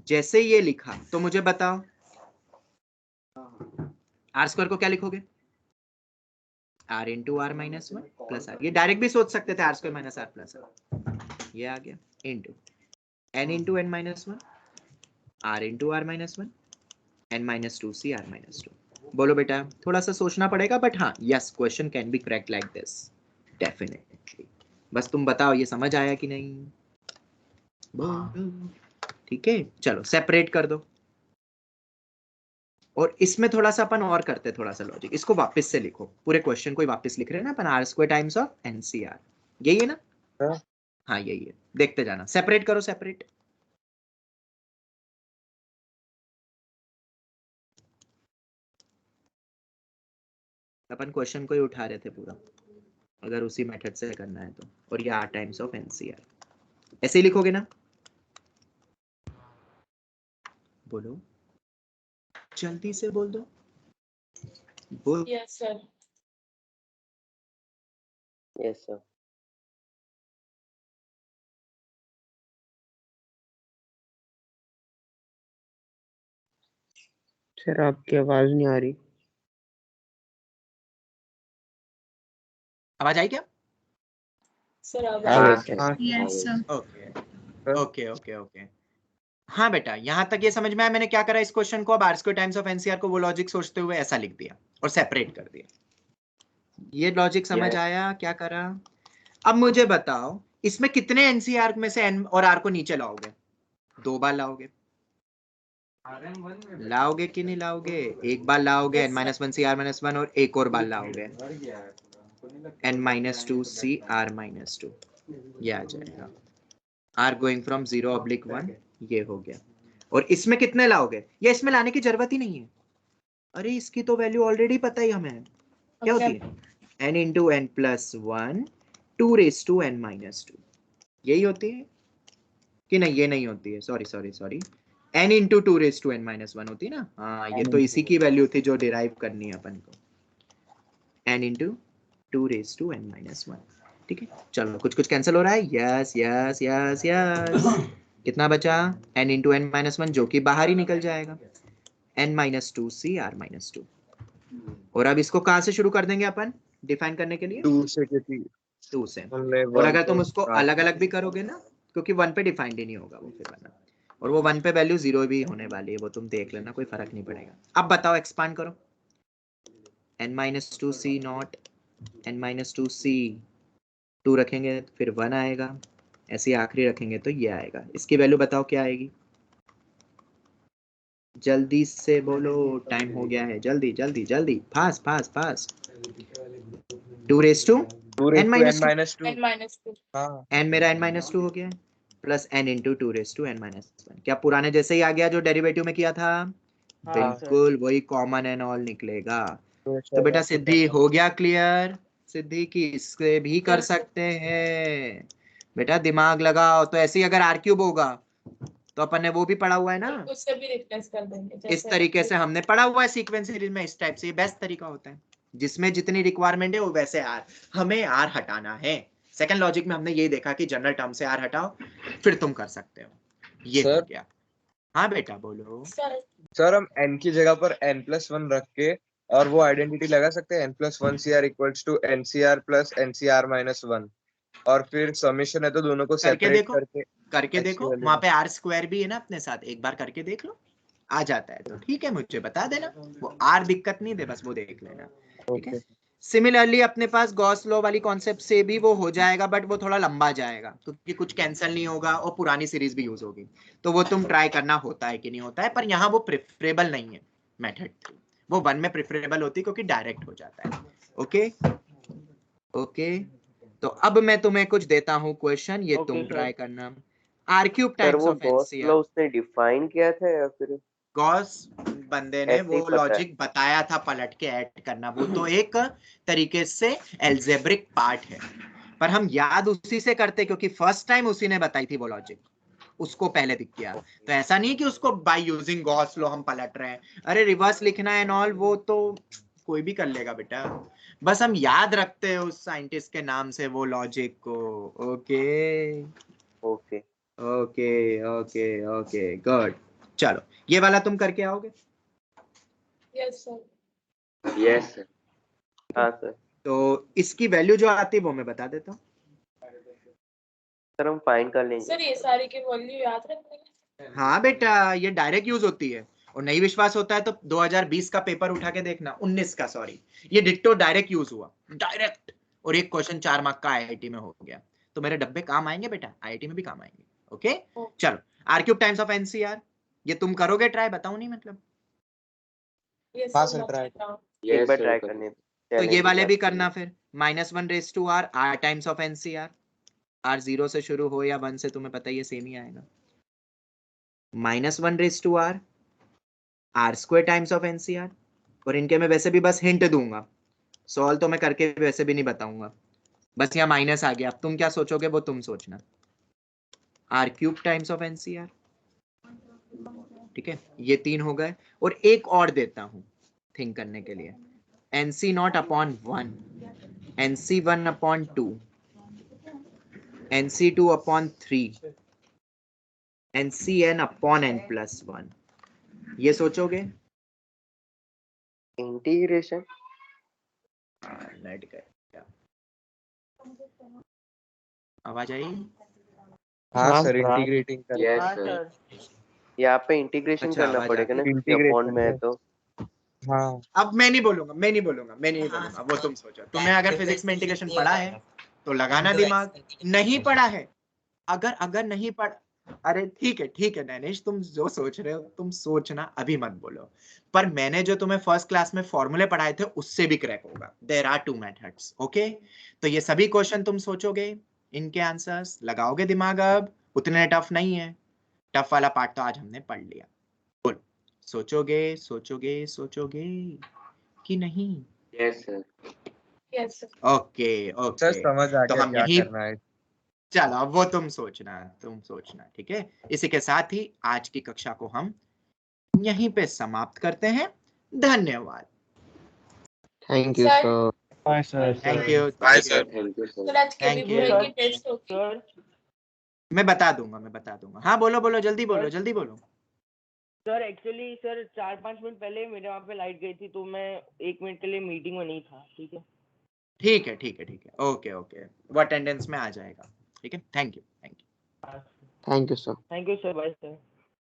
जैसे ये लिखा, तो मुझे बताओ आर स्क्वायर को क्या लिखोगे? R into R minus one plus R. ये डायरेक्ट भी सोच सकते थे, R square minus R plus R, ये आ गया into N into N minus one, R into R minus one, N minus two C R minus two. बोलो बेटा, थोड़ा सा सोचना पड़ेगा, बट हाँ, yes, question can be cracked like this definitely. बस तुम बताओ ये समझ आया कि नहीं? ठीक है, चलो सेपरेट कर दो। और इसमें थोड़ा सा अपन और करते, थोड़ा सा लॉजिक, इसको वापस से लिखो, पूरे क्वेश्चन को वापस लिख रहे हैं ना अपन, r square times of nCr, यही है ना? हाँ यही है, देखते जाना। सेपरेट करो, सेपरेट। अपन क्वेश्चन को ही उठा रहे थे पूरा, अगर उसी मेथड से करना है तो। और ये आर टाइम्स ऑफ एनसीआर ऐसे ही लिखोगे ना? बोलो, जल्दी से बोल दो, बोल। Yes sir. Yes sir. Sir आपकी आवाज नहीं आ रही। आवाज आई क्या? सर अब yes sir. Okay okay okay okay. हाँ बेटा, यहां तक ये समझ में आया मैंने क्या करा इस क्वेश्चन को? अब R square times of NCR को वो लॉजिक सोचते हुए ऐसा लिख दिया और सेपरेट कर दिया। ये लॉजिक समझ आया क्या करा? अब मुझे बताओ, इसमें कितने एनसीआर में से एन और आर को नीचे लाओगे? 2 बार लाओगे, लाओगे कि नहीं लाओगे? एक बार लाओगे N minus one C R minus one, और एक और बार लाओगे N minus two C R minus two, ये आ जाएगा। आर गोइंग फ्रॉम 0/1, ये हो गया। और इसमें कितने लाओगे? या इसमें लाने की जरूरत ही नहीं है, अरे इसकी तो वैल्यू ऑलरेडी पता ही हमें क्या होती है, n into N plus one 2 raise to n minus two, यही होती है कि नहीं? ये नहीं होती है, sorry sorry sorry, n into 2 raise to n minus one होती है ना? हाँ, ये तो इसी की वैल्यू थी जो डिराइव करनी है अपन को, n into 2 raise to n minus one. ठीक है, चलो कुछ कुछ कैंसिल हो रहा है, यस यस यस यस। कितना बचा? n into N minus one, जो कि बाहर ही निकल जाएगा, n minus two C R minus two. और अब इसको कहाँ से शुरू कर देंगे अपन डिफाइन करने के लिए? 2 से, क्योंकि 2 से। हमने और अगर 1 तुम से उसको start अलग अलग भी करोगे ना, क्योंकि 1 पे डिफाइंड ही नहीं होगा वो फिर बना, और वो 1 पे वैल्यू 0 भी होने वाली है, वो तुम देख लेना, कोई फर्क नहीं पड़ेगा। अब बताओ, एक्सपांड करो, n minus two C naught, n minus two C 2 रखेंगे फिर 1 आएगा, ऐसे आखिरी रखेंगे तो ये आएगा। इसकी वैल्यू बताओ क्या आएगी? जल्दी से बोलो, टाइम हो गया है, जल्दी जल्दी जल्दी, fast fast fast. 2 raise to 2 raised n to minus n two, minus 2। -2 हाँ, n मेरा n माइनस टू हो गया plus n into 2 raise to n minus one. क्या पुराने जैसे ही आ गया जो डेरिवेटिव में किया था? बिल्कुल वही कॉमन एंड ऑल निकलेगा। तो बेटा सिद्धि हो गया क्लियर? सिद्धि की इससे भी कर सकते हैं बेटा, दिमाग लगाओ। तो ऐसे ही अगर आर क्यूब होगा तो अपन ने वो भी पढ़ा हुआ है ना, उससे भी रिप्लेस कर देंगे इस तरीके से हमने पढ़ा हुआ है सीक्वेंस सीरीज में, इस टाइप से। ये बेस्ट तरीका होता है, जिसमें जितनी रिक्वायरमेंट है वो वैसे आर, हमें आर हटाना है, सेकंड लॉजिक में हमने यही देखा कि जनरल टर्म से आर हटाओ फिर तुम कर सकते हो, ये हो सर? गया। हाँ बेटा बोलो। सर हम n की जगह पर n+1 रख के और वो आइडेंटिटी लगा सकते हैं n+1 CR equals to NCR plus NCR -1, और फिर समीशन है तो दोनों को करके सेपरेट देखो, करके करके x की देखो, वैल्यू वहां पे आर स्क्वायर भी है ना अपने साथ, एक बार करके देख लो, आ जाता है तो ठीक है, मुझे बता देना, वो आर दिक्कत नहीं दे, बस वो देख लेना, ठीक है। सिमिलरली अपने पास गॉस लॉ वाली कॉन्सेप्ट से भी वो हो जाएगा, बट वो थोड़ा लंबा जाएगा क्योंकि कुछ कैंसिल नहीं होगा और पुरानी सीरीज भी यूज होगी, तो वो तुम ट्राई करना होता है कि नहीं होता है, पर यहाँ वो प्रेफरेबल नहीं है मेथड, वो 1 में प्रेफरेबल होती है क्योंकि डायरेक्ट हो जाता है। ओके ओके, तो अब मैं तुम्हें कुछ देता हूँ क्वेश्चन, ये तुम ट्राई करना। आर क्यूब सर टाइम्स वो ऑफ गॉस लॉ एनसीआर, उसने डिफाइन किया था या फिर गॉस बंदे ने ऐसे ही वो पता है? लॉजिक बताया था पलट के ऐड करना, वो तो एक तरीके से एल्जेब्रिक पार्ट है, पर हम याद उसी से करते क्योंकि फर्स्ट टाइम उसी ने बताई थी वो लॉजिक, उसको पहले दिख गया, तो ऐसा नहीं कि उसको बाय यूजिंग गॉस लॉ हम पलट रहे हैं। अरे रिवर्स लिखना एंड ऑल वो तो कोई भी कर लेगा बेटा, बस हम याद रखते हैं उस साइंटिस्ट के नाम से वो लॉजिक को। Okay okay okay okay okay good, चलो ये वाला तुम करके आओगे। Yes sir. Yes sir. हाँ सर। तो इसकी वैल्यू जो आती है वो मैं बता देता हूँ। सर हम फाइन कर लेंगे। सर ये सारी की वैल्यू याद रखनी है? हाँ बेटा, ये डायरेक्ट यूज होती है, और नहीं विश्वास होता है तो 2020 का पेपर उठा के देखना, 19 का सॉरी, ये डिट्टो डायरेक्ट यूज हुआ, डायरेक्ट, और एक क्वेश्चन 4 मार्क का आईआईटी में हो गया, तो मेरे डब्बे काम आएंगे बेटा, आईआईटी में भी काम आएंगे। ओके चलो, R cube times of NCR, ये तुम करोगे ट्राई, बताओ नहीं मतलब। यस हाँ सर सर, ट्राई एक बार ट्राई करने दो। तो ये Challenge वाले भी करते हैं। करना फिर, -1 raise to R, R times of NCR, R 0 से शुरू हो या 1 से, तुम्हें पता ही है सेम ही आएगा, -1 raise to R, R square times of NCR, और इनके मैं वैसे भी बस हिंट दूंगा, सॉल्व तो मैं करके वैसे भी नहीं बताऊंगा, बस यहाँ माइनस आ गया, अब तुम क्या सोचोगे वो तुम सोचना, R cube times of NCR, ठीक है, ये 3 हो गए, और एक और देता हूं थिंक करने के लिए, NC0 upon 1, NC1 upon 2, NC2 upon 3, NCN upon n+1, ये सोचोगे? इंटीग्रेशन। नेट गया, आवाज आई? हाँ सर, इंटीग्रेटिंग कर यस सर। यहाँ पे इंटीग्रेशन अच्छा, करना आवाज पड़ेगा ना, क्योंकि Integration अपॉन में है में। तो। हाँ अब मैं नहीं बोलूंगा, मैं नहीं बोलूंगा, वो तुम सोचो, तुम्हें अगर फिजिक्स में इंटीग्रेशन पढ़ा है तो लगाना दिमाग, नहीं पढ़ा है, अगर नहीं पढ़, अरे ठीक है नैनिश, तुम जो सोच रहे हो तुम सोचना, अभी मत बोलो, पर मैंने जो तुम्हें फर्स्ट क्लास में फॉर्मूले पढ़ाए थे उससे भी क्रैक होगा, देयर आर 2 मेथड्स। ओके, तो ये सभी क्वेश्चन तुम सोचोगे, इनके आंसर्स लगाओगे दिमाग, अब उतने टफ नहीं है, टफ वाला पार्ट तो आज हमने पढ़ लिया, बोलो सोचोगे कि नहीं? Yes sir. Yes sir. Okay sir, okay, समझ आ तो गया हम क्या यही, करना है। चलो अब वो तुम सोचना, ठीक है। इसी के साथ ही आज की कक्षा को हम यहीं पे समाप्त करते हैं, धन्यवाद। Thank you sir. Sir. Bye sir. Thank you bye sir. Thank you sir. Sir आज के Thank भी you. की टेस्ट होगी। मैं बता दूंगा, हाँ बोलो जल्दी बोलो। सर एक्चुअली सर 4-5 मिनट पहले मेरे वहाँ पे लाइट गई थी, तो मैं 1 मिनट के लिए मीटिंग में नहीं था। ठीक है, ठीक है, ओके वो अटेंडेंस में आ जाएगा, ठीक है, thank you. Thank you sir. Thank you sir, bye sir.